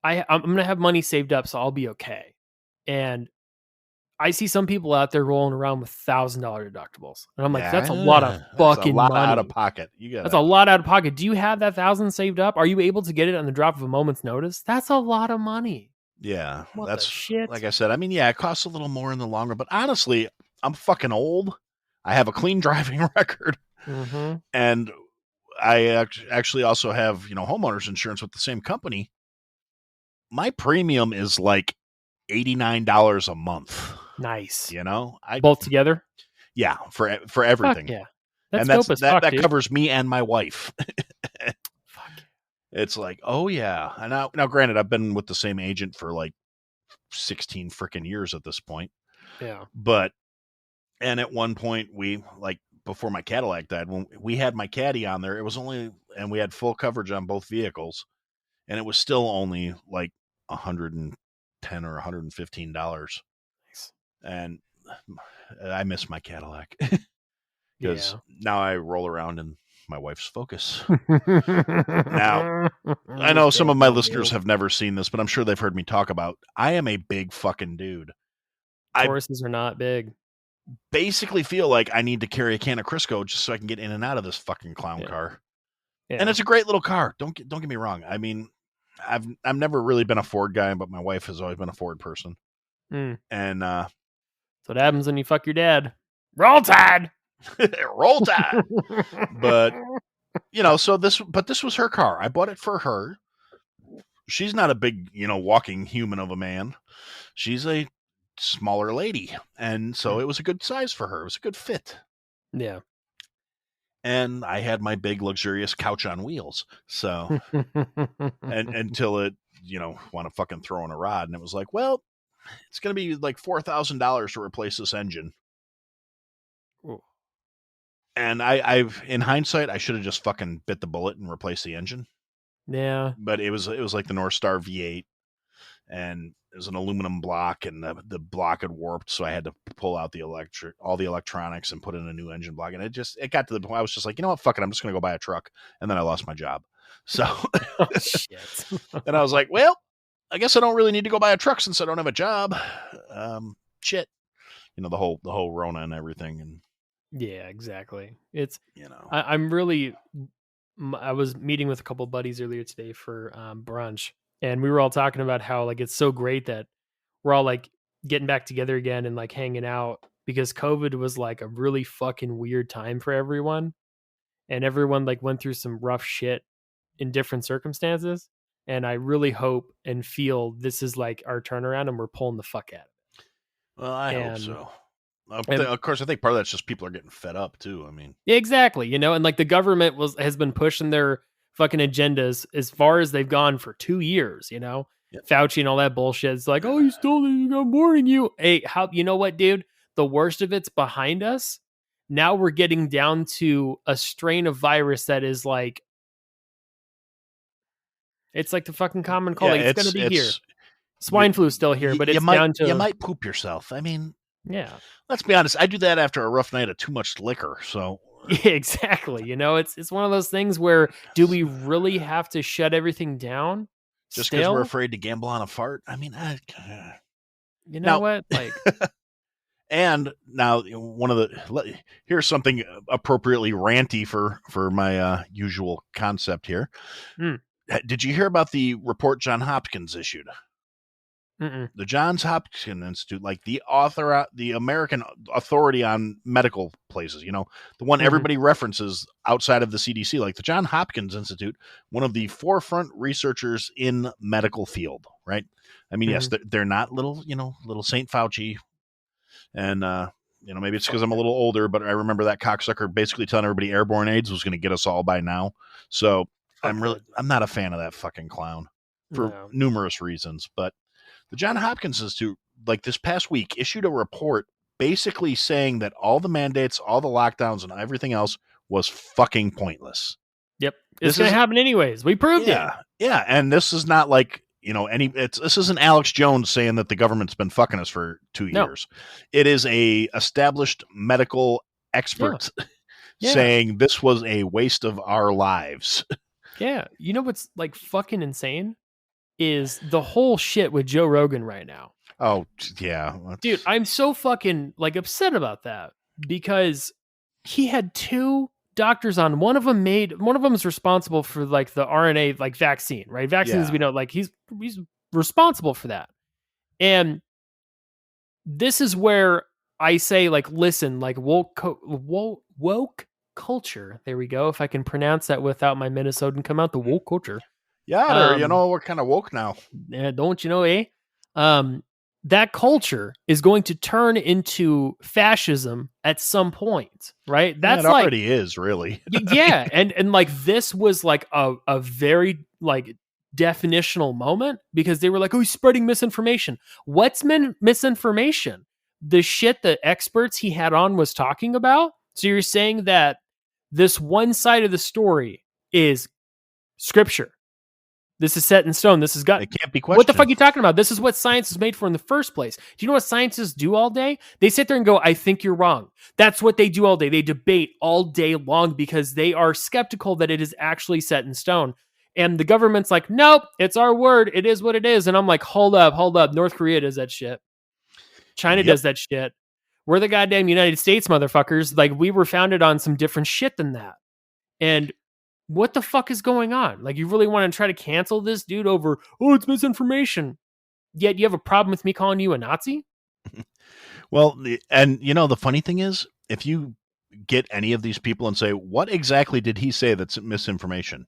I'm going to have money saved up, so I'll be okay. And I see some people out there rolling around with $1,000 deductibles. And I'm like, that's a lot of fucking money. Out of pocket. That's a lot out of pocket. Do you have that 1,000 saved up? Are you able to get it on the drop of a moment's notice? That's a lot of money. Yeah. What that's shit? Like I said, I mean, yeah, it costs a little more in the long run, but honestly, I'm fucking old. I have a clean driving record. Mm-hmm. And I actually also have, homeowners insurance with the same company. My premium is like $89 a month. Nice. Both together? Yeah, for everything. Fuck yeah. That covers me and my wife. Fuck. It's like, oh yeah. And now granted, I've been with the same agent for like 16 freaking years at this point. Yeah. And at one point before my Cadillac died, when we had my Caddy on there, and we had full coverage on both vehicles, and it was still only like $110 or $115. Nice. And I miss my Cadillac because now I roll around in my wife's Focus. Now, I know some of my listeners have never seen this, but I'm sure they've heard me talk about, I am a big fucking dude. Tauruses are not big. Basically feel like I need to carry a can of Crisco just so I can get in and out of this fucking clown car. Yeah. And it's a great little car. Don't get me wrong. I mean, I've never really been a Ford guy, but my wife has always been a Ford person. And that's what happens when you fuck your dad. Roll Tide. Roll Tide. But this was her car. I bought it for her. She's not a big, walking human of a man. She's a smaller lady, and so it was a good size for her. It was a good fit. Yeah. And I had my big luxurious couch on wheels. So and until it, want to fucking throw in a rod, and it was like, well, it's going to be like $4,000 to replace this engine. Ooh. And I've in hindsight, I should have just fucking bit the bullet and replaced the engine. Yeah. but it was like the North Star V8, and it was an aluminum block, and the block had warped, so I had to pull out all the electronics and put in a new engine block. And it got to the point I was just like, you know what, fuck it, I'm just gonna go buy a truck. And then I lost my job. So Oh shit. then I was like, well, I guess I don't really need to go buy a truck since I don't have a job. Shit. The whole Rona and everything, and Yeah, exactly. It's you know. I'm really I was meeting with a couple buddies earlier today for brunch, and we were all talking about how like it's so great that we're all like getting back together again and like hanging out because COVID was like a really fucking weird time for everyone, and everyone like went through some rough shit in different circumstances. And I really hope and feel this is like our turnaround and we're pulling the fuck at Well, I it. hope so. And Of course, I think part of that's just people are getting fed up too. I mean, exactly, and like the government has been pushing their fucking agendas as far as they've gone for 2 years, yep. Fauci and all that bullshit. It's like, oh, you stole it, I'm warning you. Hey, you know what, dude? The worst of it's behind us. Now we're getting down to a strain of virus that is like, it's like the fucking common cold. Yeah, Like, it's going to be here. Swine flu is still here, but it's down to... You might poop yourself. I mean, yeah. Let's be honest. I do that after a rough night of too much liquor. So yeah, exactly. It's one of those things where do we really have to shut everything down? Just because we're afraid to gamble on a fart? I mean, you know what? Like, and now here's something appropriately ranty for my usual concept here. Did you hear about the report John Hopkins issued? Mm-mm. The Johns Hopkins Institute, like the American authority on medical places, the one everybody references outside of the CDC, like the Johns Hopkins Institute, one of the forefront researchers in medical field, right? I mean, yes, they're not little St. Fauci, and maybe it's because I'm a little older, but I remember that cocksucker basically telling everybody airborne AIDS was going to get us all by now. So I'm not a fan of that fucking clown for numerous reasons, but the Johns Hopkins Institute, like this past week, issued a report basically saying that all the mandates, all the lockdowns, and everything else was fucking pointless. Yep. It's going to happen anyways. We proved it. Yeah. And this is not like, this isn't Alex Jones saying that the government's been fucking us for 2 years. It is a established medical expert saying this was a waste of our lives. Yeah. You know what's like fucking insane? Is the whole shit with Joe Rogan right now. Oh, yeah. Dude, I'm so fucking like upset about that because he had 2 doctors on. One of them is responsible for like the RNA like vaccine, right? Vaccines, we know, like he's responsible for that. And this is where I say, like, listen, like woke culture. There we go. If I can pronounce that without my Minnesotan come out, the woke culture. Yeah, we're kind of woke now. Yeah, don't you know, eh? That culture is going to turn into fascism at some point, right? That's it already is, really. yeah, and like this was like a very like definitional moment because they were like, oh, he's spreading misinformation. What's misinformation? The shit that experts he had on was talking about? So you're saying that this one side of the story is scripture. This is set in stone. This is God. It can't be questioned. What the fuck are you talking about? This is what science is made for in the first place. Do you know what scientists do all day? They sit there and go, I think you're wrong. That's what they do all day. They debate all day long because they are skeptical that it is actually set in stone. And the government's like, nope, it's our word. It is what it is. And I'm like, hold up. North Korea does that shit. China does that shit. We're the goddamn United States, motherfuckers. Like, we were founded on some different shit than that. And what the fuck is going on? Like, you really want to try to cancel this dude over, oh, it's misinformation. Yet you have a problem with me calling you a Nazi? Well, and the funny thing is, if you get any of these people and say, what exactly did he say that's misinformation?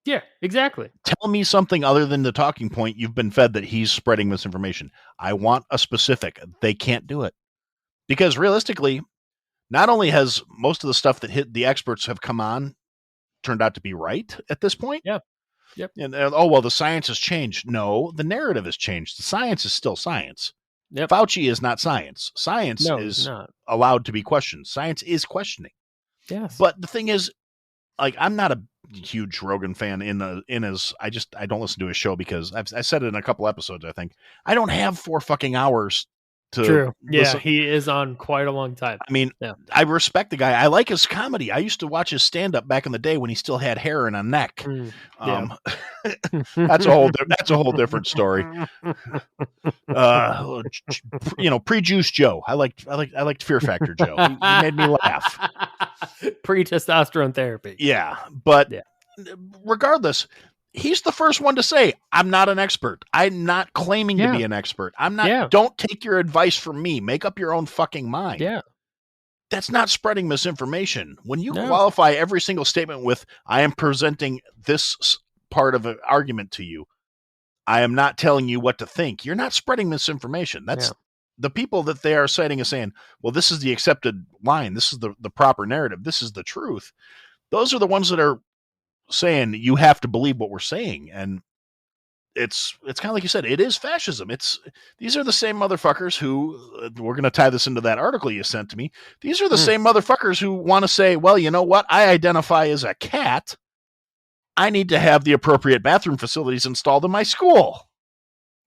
Yeah, exactly. Tell me something other than the talking point you've been fed that he's spreading misinformation. I want a specific. They can't do it. Because realistically, not only has most of the stuff that the experts have come on turned out to be right at this point. Yeah. Yep. And the science has changed. No, the narrative has changed. The science is still science. Yep. Fauci is not science. Science is not allowed to be questioned. Science is questioning. Yes. But the thing is, like, I'm not huge Rogan fan in his. I don't listen to his show because I said it in a couple episodes. I think I don't have 4 fucking hours to True. Yeah, listen. he is on quite a long time. I mean, I respect the guy. I like his comedy. I used to watch his stand up back in the day when he still had hair and a neck. That's a whole different story. Pre-juice Joe. I liked Fear Factor Joe. He made me laugh. Pre-testosterone therapy. Yeah, but regardless, he's the first one to say, I'm not an expert. I'm not claiming to be an expert. I'm not. Don't take your advice from me. Make up your own fucking mind. Yeah. That's not spreading misinformation. When you qualify every single statement with, I am presenting this part of an argument to you, I am not telling you what to think, you're not spreading misinformation. That's the people that they are citing as saying, well, this is the accepted line. This is the proper narrative. This is the truth. Those are the ones that are saying you have to believe what we're saying. And it's kind of like you said, it is fascism. These are the same motherfuckers who, we're going to tie this into that article you sent to me. These are the same motherfuckers who want to say, well, you know what? I identify as a cat. I need to have the appropriate bathroom facilities installed in my school.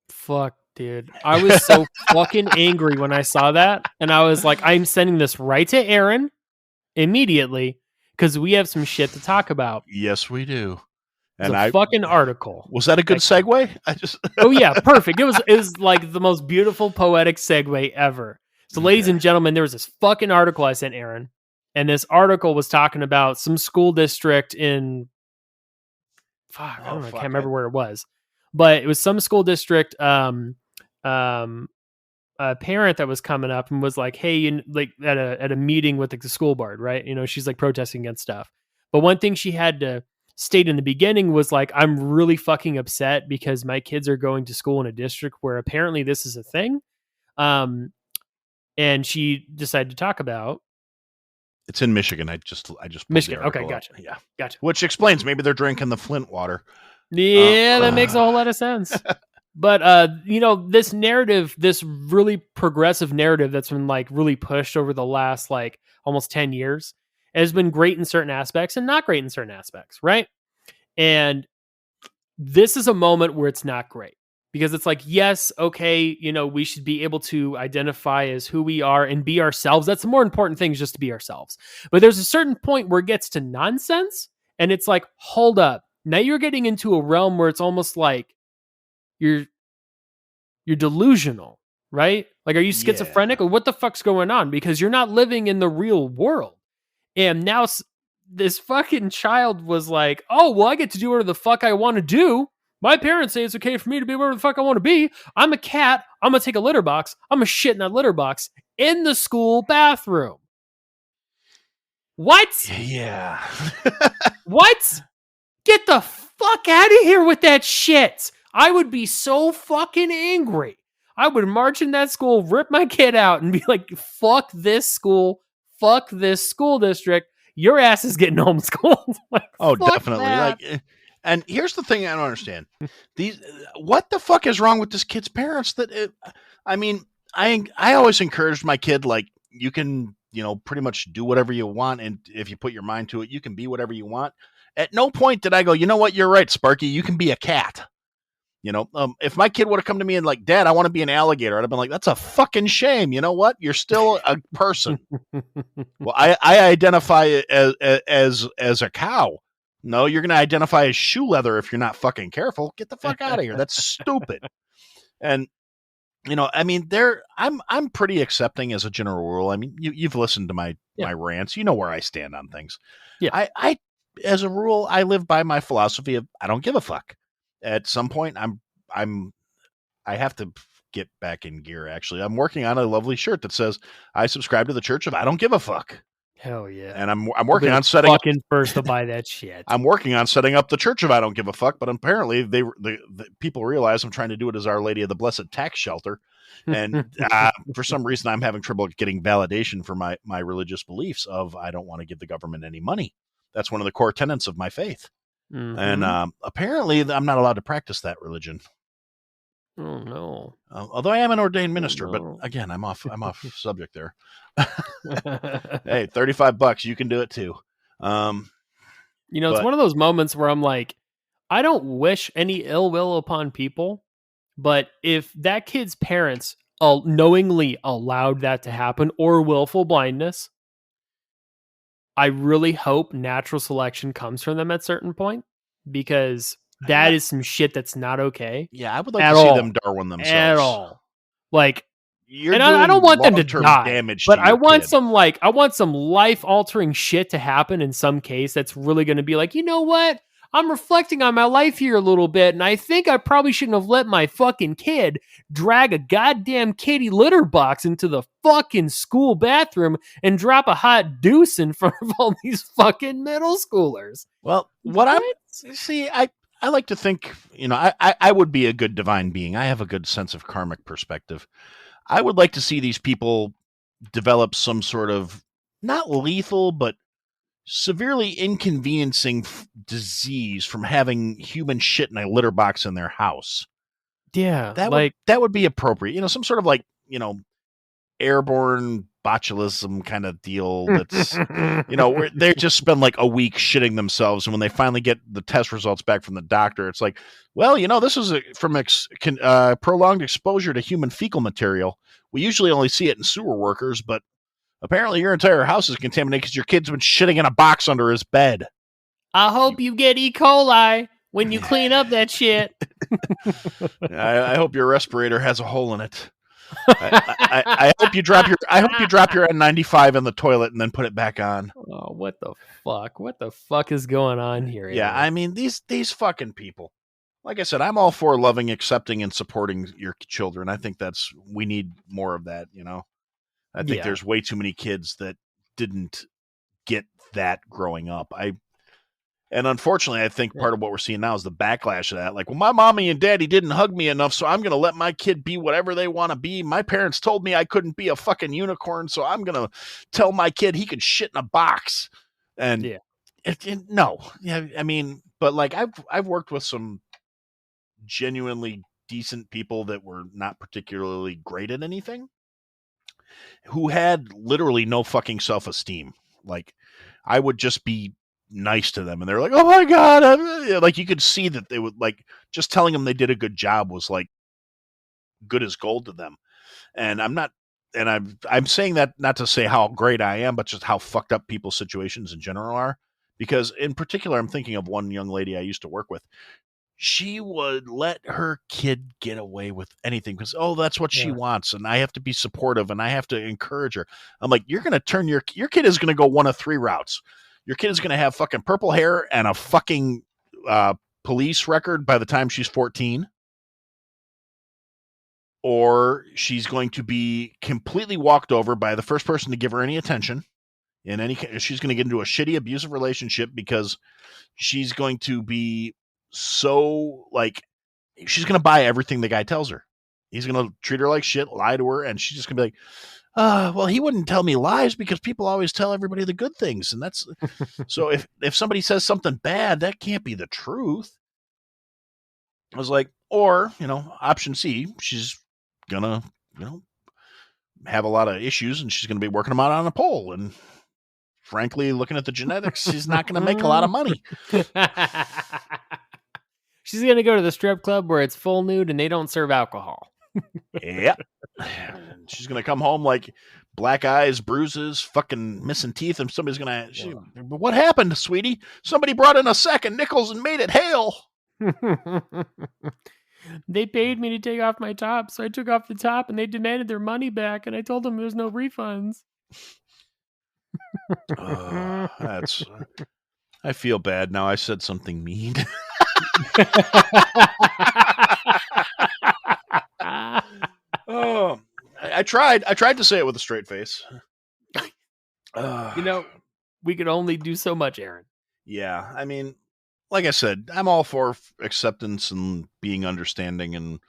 Fuck, dude. I was so fucking angry when I saw that. And I was like, I'm sending this right to Aaron immediately because we have some shit to talk about. Yes, we do. And a fucking article. Was that a good segue? Oh yeah, perfect. It was like the most beautiful poetic segue ever. So ladies and gentlemen, there was this fucking article I sent Aaron. And this article was talking about some school district in I can't remember where it was. But it was some school district a parent that was coming up and was like, hey, like at a meeting with the school board, right? She's like protesting against stuff. But one thing she had to state in the beginning was like, I'm really fucking upset because my kids are going to school in a district where apparently this is a thing. And she decided to talk about. It's in Michigan. I just Michigan. Okay, gotcha. Yeah, gotcha. Which explains maybe they're drinking the Flint water. Yeah, that makes a whole lot of sense. But this narrative, this really progressive narrative that's been like really pushed over the last like almost 10 years has been great in certain aspects and not great in certain aspects, right? And this is a moment where it's not great because it's like, yes, okay, we should be able to identify as who we are and be ourselves. That's the more important thing, is just to be ourselves. But there's a certain point where it gets to nonsense and it's like, hold up. Now you're getting into a realm where it's almost like you're delusional, right? Like, are you schizophrenic or what the fuck's going on? Because you're not living in the real world. And now this fucking child was like, oh, well, I get to do whatever the fuck I want to do. My parents say it's okay for me to be whatever the fuck I want to be. I'm a cat. I'm going to take a litter box. I'm going to shit in that litter box in the school bathroom. What? Yeah. What? Get the fuck out of here with that shit. I would be so fucking angry. I would march in that school, rip my kid out, and be like, fuck this school. Fuck this school district. Your ass is getting homeschooled. Like, oh, definitely. That. Like, and here's the thing I don't understand. What the fuck is wrong with this kid's parents? I always encouraged my kid, like, you can, pretty much do whatever you want. And if you put your mind to it, you can be whatever you want. At no point did I go, you know what? You're right, Sparky. You can be a cat. If my kid would have come to me and like, Dad, I want to be an alligator, I'd have been like, that's a fucking shame. You know what? You're still a person. Well, I identify as a cow. No, you're going to identify as shoe leather if you're not fucking careful. Get the fuck out of here. That's stupid. And I'm pretty accepting as a general rule. I mean, you've listened to my rants. You know where I stand on things. Yeah. I as a rule, I live by my philosophy of I don't give a fuck. At some point, I have to get back in gear. Actually, I'm working on a lovely shirt that says I subscribe to the Church of I don't give a fuck. Hell yeah! And I'm working on setting fucking first to buy that shit. I'm working on setting up the Church of I don't give a fuck, but apparently the people realize I'm trying to do it as Our Lady of the Blessed Tax Shelter, and for some reason I'm having trouble getting validation for my religious beliefs of I don't want to give the government any money. That's one of the core tenets of my faith. Mm-hmm. And apparently I'm not allowed to practice that religion. Oh no! Although I am an ordained minister, but again, I'm off subject there. Hey, $35, you can do it too. You know, it's But one of those moments where I'm like, I don't wish any ill will upon people, but if that kid's parents knowingly allowed that to happen or willful blindness, I really hope natural selection comes from them at a certain point, because that I, is some shit that's not okay yeah, I would like at to see them all. Darwin At themselves. all. Like, You're and I don't doing want them to long-term die, damage but to I your want kid. some life altering shit to happen in some case that's really going to be like, you know what? I'm reflecting on my life here a little bit, and I think I probably shouldn't have let my fucking kid drag a goddamn kitty litter box into the fucking school bathroom and drop a hot deuce in front of all these fucking middle schoolers. Well, What? I like to think, I would be a good divine being. I have a good sense of karmic perspective. I would like to see these people develop some sort of not lethal, but severely inconveniencing disease from having human shit in a litter box in their house. Yeah, That would be appropriate. Some sort of airborne botulism kind of deal that's where they just spend like a week shitting themselves, and when they finally get the test results back from the doctor, it's like, well, this is from prolonged exposure to human fecal material. We usually only see it in sewer workers, but apparently your entire house is contaminated because your kid's been shitting in a box under his bed. I hope you get E. coli when you clean up that shit. I hope your respirator has a hole in it. I hope you drop your N95 in the toilet and then put it back on. Oh, what the fuck? What the fuck is going on here? Yeah, anyway? I mean these fucking people. Like I said, I'm all for loving, accepting, and supporting your children. I think we need more of that. I think there's way too many kids that didn't get that growing up. And unfortunately, I think part of what we're seeing now is the backlash of that. Like, well, my mommy and daddy didn't hug me enough, so I'm going to let my kid be whatever they want to be. My parents told me I couldn't be a fucking unicorn, so I'm going to tell my kid he can shit in a box. And no, yeah, I mean, but like I've worked with some genuinely decent people that were not particularly great at anything, who had literally no fucking self-esteem. Like, I would just be nice to them and they're like, oh my god, like you could see that they would, like, just telling them they did a good job was like good as gold to them. And I'm saying that not to say how great I am, but just how fucked up people's situations in general are. Because in particular, I'm thinking of one young lady I used to work with. She would let her kid get away with anything because, that's what she wants, and I have to be supportive and I have to encourage her. I'm like, you're going to turn your kid is going to go one of three routes. Your kid is going to have fucking purple hair and a fucking police record by the time she's 14. Or she's going to be completely walked over by the first person to give her any attention. She's going to get into a shitty, abusive relationship because she's going to be so, like, she's going to buy everything the guy tells her. He's going to treat her like shit, lie to her, and she's just going to be like, well, he wouldn't tell me lies because people always tell everybody the good things. And that's so if somebody says something bad, that can't be the truth. I was like, or, option C, she's gonna, have a lot of issues and she's gonna be working them out on a pole. And frankly, looking at the genetics, she's not gonna make a lot of money. She's gonna go to the strip club where it's full nude and they don't serve alcohol. Yeah. She's going to come home like black eyes, bruises, fucking missing teeth, and somebody's going to, what happened, sweetie? Somebody brought in a sack of nickels and made it hail. They paid me to take off my top, so I took off the top and they demanded their money back, and I told them there's no refunds. I feel bad now. I said something mean. Oh, I tried to say it with a straight face. We could only do so much, Aaron. Yeah, I mean, like I said, I'm all for acceptance and being understanding and,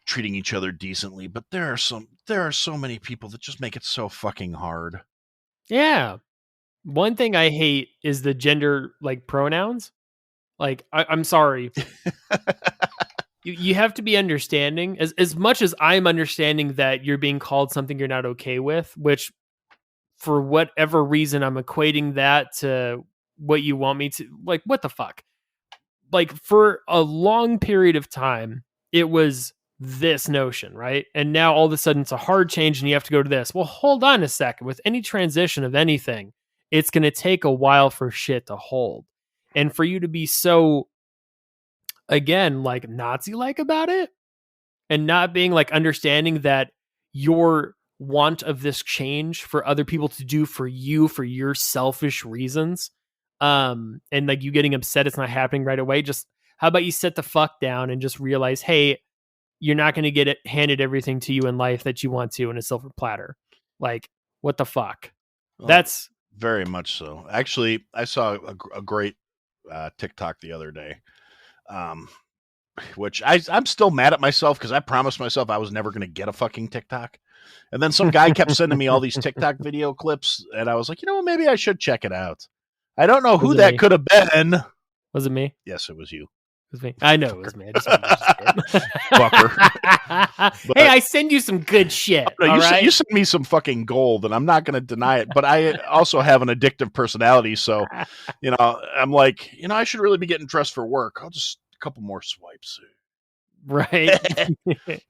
treating each other decently, but there are so many people that just make it so fucking hard. Yeah. One thing I hate is the gender, like, pronouns. Like, I'm sorry. You have to be understanding. As much as I'm understanding that you're being called something you're not okay with, which for whatever reason I'm equating that to what you want me to, like, what the fuck? Like, for a long period of time, it was this notion, right? And now all of a sudden it's a hard change and you have to go to this. Well, hold on a second. With any transition of anything, it's going to take a while for shit to hold. And for you to be so, again, like Nazi-like about it, and not being like understanding that your want of this change for other people to do for you, for your selfish reasons, and like you getting upset it's not happening right away. Just, how about you sit the fuck down and just realize, hey, you're not going to get it handed everything to you in life that you want to in a silver platter. Like, what the fuck? Well, That's very much so. Actually, I saw a great TikTok the other day, which I'm still mad at myself because I promised myself I was never going to get a fucking TikTok. And then some guy kept sending me all these TikTok video clips, and I was like, maybe I should check it out. I don't know who that could have been. Was it me? Yes, it was you. It was me. I know it was me. I just fucker. Hey, I send you some good shit. You send me some fucking gold, and I'm not going to deny it. But I also have an addictive personality, so I'm like, I should really be getting dressed for work. I'll just a couple more swipes, right?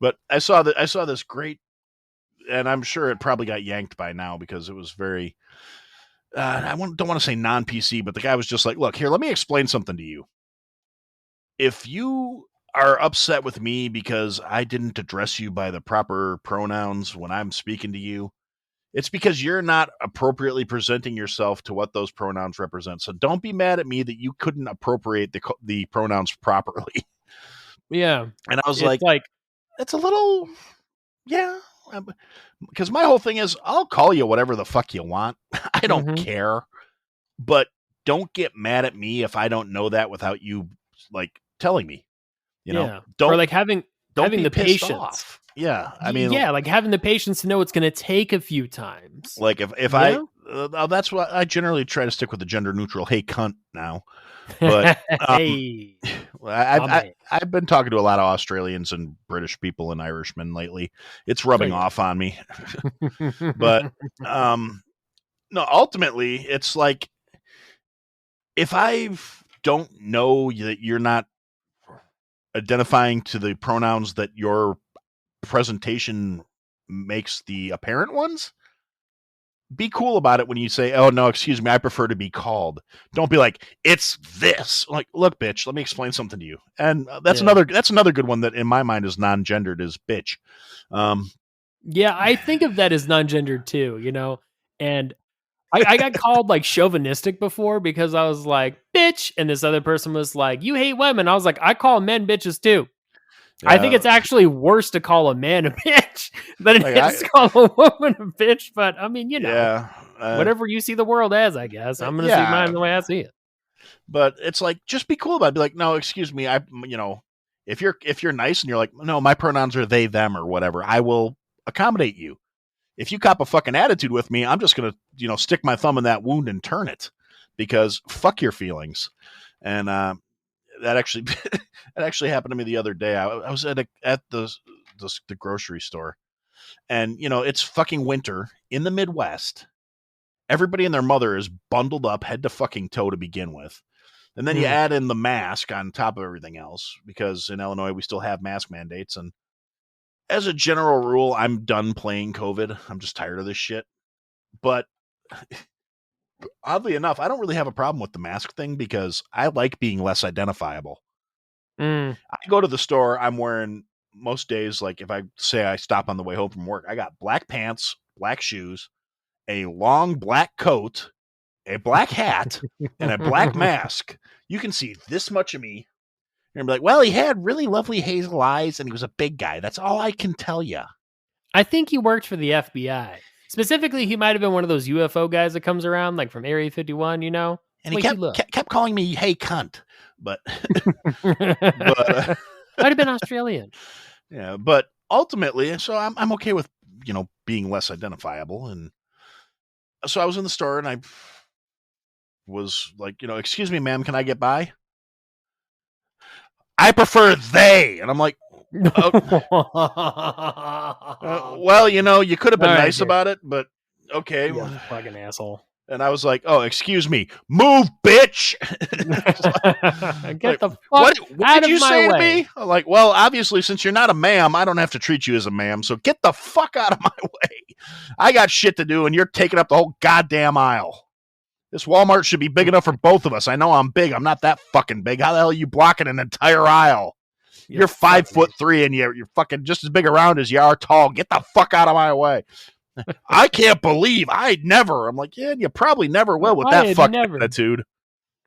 But I saw this great, and I'm sure it probably got yanked by now because it was very. I don't want to say non-PC, but the guy was just like, look, here, let me explain something to you. If you are upset with me because I didn't address you by the proper pronouns when I'm speaking to you, it's because you're not appropriately presenting yourself to what those pronouns represent. So don't be mad at me that you couldn't appropriate the pronouns properly. Yeah. And I was like, it's a little, yeah. Because my whole thing is, I'll call you whatever the fuck you want. I don't care. But don't get mad at me if I don't know that without you, like, telling me. Don't, or like having the patience. Off. Yeah. Like having the patience to know it's going to take a few times. Like if that's what I generally try to stick with the gender neutral. Hey, cunt now. But hey, I've been talking to a lot of Australians and British people and Irishmen lately. It's rubbing off on me. But no, ultimately, it's like if I don't know that you're not identifying to the pronouns that your presentation makes the apparent ones, be cool about it when you say, oh, no, excuse me, I prefer to be called. Don't be like, it's this. Like, look, bitch, let me explain something to you. And that's another good one that in my mind is non-gendered, is bitch. Yeah, I think of that as non-gendered too, and I got called like chauvinistic before because I was like, bitch. And this other person was like, you hate women. I was like, I call men bitches too. Yeah. I think it's actually worse to call a man a bitch than it is to call a woman a bitch. But I mean, whatever you see the world as, I guess. I'm going to see mine the way I see it. But it's like, just be cool about it. Be like, no, excuse me. If you're nice and you're like, no, my pronouns are they, them, or whatever, I will accommodate you. If you cop a fucking attitude with me, I'm just going to, stick my thumb in that wound and turn it, because fuck your feelings. And that actually happened to me the other day. I was at the grocery store, and it's fucking winter in the Midwest. Everybody and their mother is bundled up head to fucking toe to begin with. And then you add in the mask on top of everything else, because in Illinois we still have mask mandates. And as a general rule, I'm done playing COVID. I'm just tired of this shit. But oddly enough, I don't really have a problem with the mask thing because I like being less identifiable. I go to the store, I'm wearing most days, like if I say I stop on the way home from work, I got black pants, black shoes, a long black coat, a black hat, and a black mask. You can see this much of me. You're gonna be like, well, he had really lovely hazel eyes and he was a big guy. That's all I can tell you. I think he worked for the FBI. Specifically, he might have been one of those UFO guys that comes around, like from Area 51, And he kept calling me, hey, cunt. But, might have been Australian. Yeah, but ultimately, so I'm okay with, being less identifiable. And so I was in the store and I was like, excuse me, ma'am, can I get by? I prefer they. And I'm like, well, you could have been nice about it, but okay. Yeah, fucking asshole. And I was like, "Oh, excuse me, move, bitch!" Get like, the fuck what out did you of my say way. to me? I'm like, well, obviously, since you're not a ma'am, I don't have to treat you as a ma'am. So get the fuck out of my way. I got shit to do, and you're taking up the whole goddamn aisle. This Walmart should be big enough for both of us. I know I'm big. I'm not that fucking big. How the hell are you blocking an entire aisle? You're 5'3" and you're fucking just as big around as you are tall. Get the fuck out of my way. I can't believe I'd never. I'm like, yeah, you probably never will with that fucking attitude.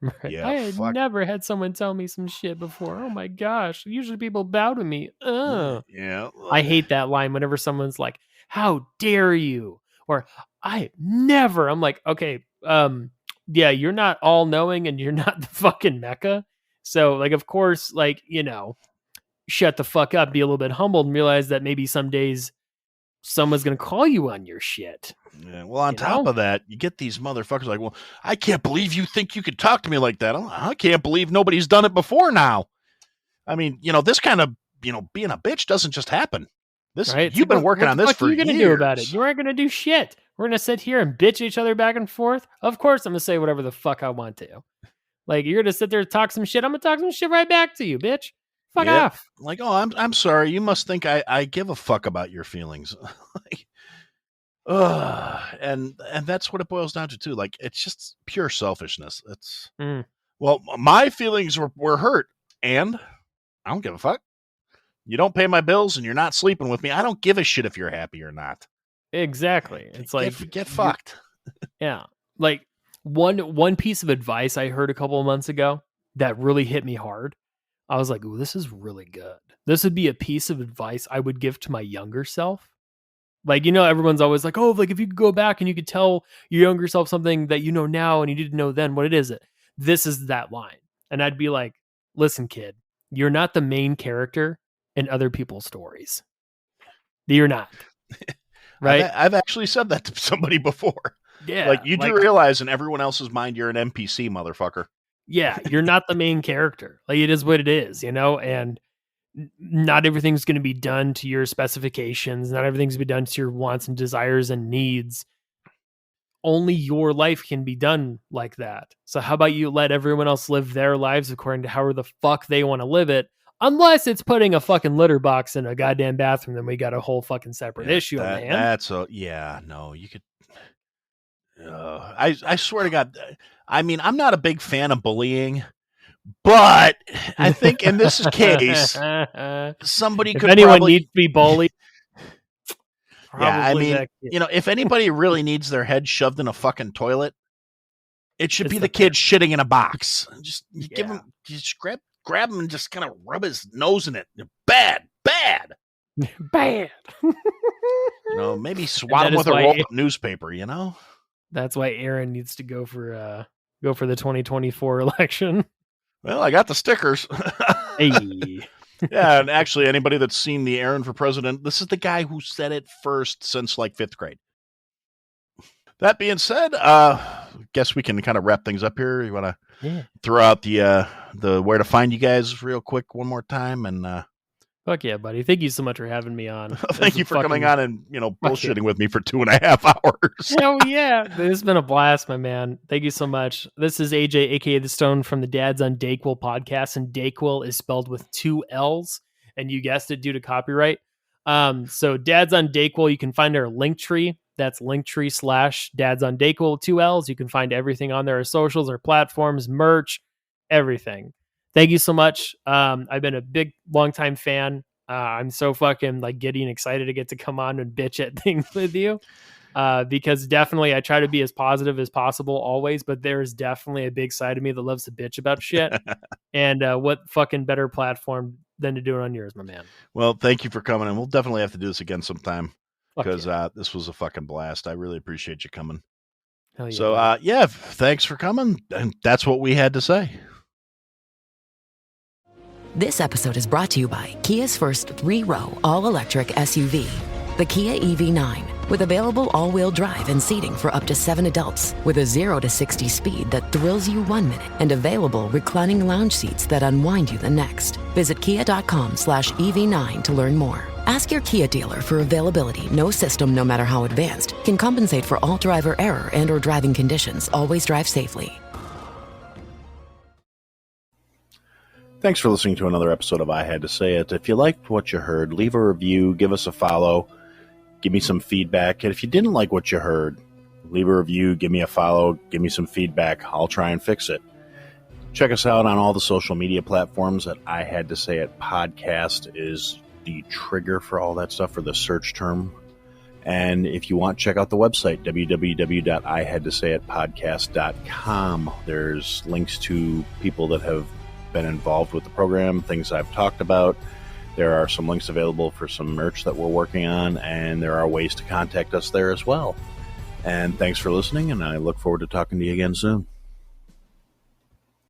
Right. Yeah, I had never had someone tell me some shit before. Oh my gosh. Usually people bow to me. Yeah. I hate that line whenever someone's like, how dare you? Or I never. I'm like, okay, yeah, you're not all knowing and you're not the fucking Mecca. So like, of course, like, shut the fuck up, be a little bit humbled and realize that maybe some days someone's going to call you on your shit. Yeah, well, on top of that, you get these motherfuckers like, well, I can't believe you think you could talk to me like that. I can't believe nobody's done it before now. I mean, this kind of, being a bitch doesn't just happen. This right? You've been working on this for years. What are you going to do about it? You aren't going to do shit. We're going to sit here and bitch each other back and forth. Of course, I'm going to say whatever the fuck I want to. Like, you're going to sit there and talk some shit. I'm going to talk some shit right back to you, bitch. Fuck off. Like, oh, I'm sorry. You must think I give a fuck about your feelings. Like, and that's what it boils down to too. Like, it's just pure selfishness. It's well, my feelings were hurt, and I don't give a fuck. You don't pay my bills, and you're not sleeping with me. I don't give a shit if you're happy or not. Exactly. It's like get fucked. Yeah. Like one piece of advice I heard a couple of months ago that really hit me hard. I was like, ooh, this is really good. This would be a piece of advice I would give to my younger self. Like, everyone's always like, oh, like if you could go back and you could tell your younger self something that you know now and you didn't know then, what is it? This is that line. And I'd be like, listen, kid, you're not the main character in other people's stories. You're not. Right? I've actually said that to somebody before. Yeah. Like, you do realize in everyone else's mind, you're an NPC, motherfucker. Yeah, you're not the main character. Like, it is what it is, and not everything's going to be done to your specifications. Not everything's going to be done to your wants and desires and needs. Only your life can be done like that. So how about you let everyone else live their lives according to however the fuck they want to live it? Unless it's putting a fucking litter box in a goddamn bathroom, then we got a whole fucking separate issue on hand. No, you could. I swear to God, I mean, I'm not a big fan of bullying, but I think in this case, somebody could. If anyone needs to be bullied, I mean, if anybody really needs their head shoved in a fucking toilet, it should be the kid shitting in a box. Just give him, just grab him and just kind of rub his nose in it. Bad. Maybe swat him with a roll of newspaper. That's why Aaron needs to go for the 2024 election. Well, I got the stickers. Hey. Yeah, and actually, anybody that's seen the Aaron for president, this is the guy who said it first since like 5th grade. That being said, guess we can kind of wrap things up here. You want to throw out the where to find you guys real quick one more time, and fuck yeah, buddy! Thank you so much for having me on. Thank you for coming on and bullshitting with me for 2.5 hours. Hell yeah, this has been a blast, my man. Thank you so much. This is AJ, aka The Stone, from the Dads on Dayquill podcast, and Dayquill is spelled with 2 L's, and you guessed it, due to copyright. So Dads on Dayquill, you can find our Linktree. That's Linktree/Dads on Dayquill, 2 L's. You can find everything on there, our socials, our platforms, merch, everything. Thank you so much. I've been a big, long-time fan. I'm so fucking getting excited to get to come on and bitch at things with you. Because definitely I try to be as positive as possible always, but there is definitely a big side of me that loves to bitch about shit. And what fucking better platform than to do it on yours, my man. Well, thank you for coming, and we'll definitely have to do this again sometime. Because this was a fucking blast. I really appreciate you coming. Hell yeah, so, thanks for coming. And that's what we had to say. This episode is brought to you by Kia's first 3-row all-electric SUV, the Kia EV9. With available all-wheel drive and seating for up to 7 adults, with a 0 to 60 speed that thrills you 1 minute, and available reclining lounge seats that unwind you the next. Visit kia.com/EV9 to learn more. Ask your Kia dealer for availability. No system, no matter how advanced, can compensate for all driver error and/or driving conditions. Always drive safely. Thanks for listening to another episode of I Had to Say It. If you liked what you heard, leave a review, give us a follow, give me some feedback. And if you didn't like what you heard, leave a review, give me a follow, give me some feedback. I'll try and fix it. Check us out on all the social media platforms at I Had to Say It Podcast is the trigger for all that stuff, for the search term. And if you want, check out the website, www.ihadtosayitpodcast.com. There's links to people that have been involved with the program, things I've talked about. There are some links available for some merch that we're working on, and there are ways to contact us there as well. And thanks for listening, and I look forward to talking to you again soon.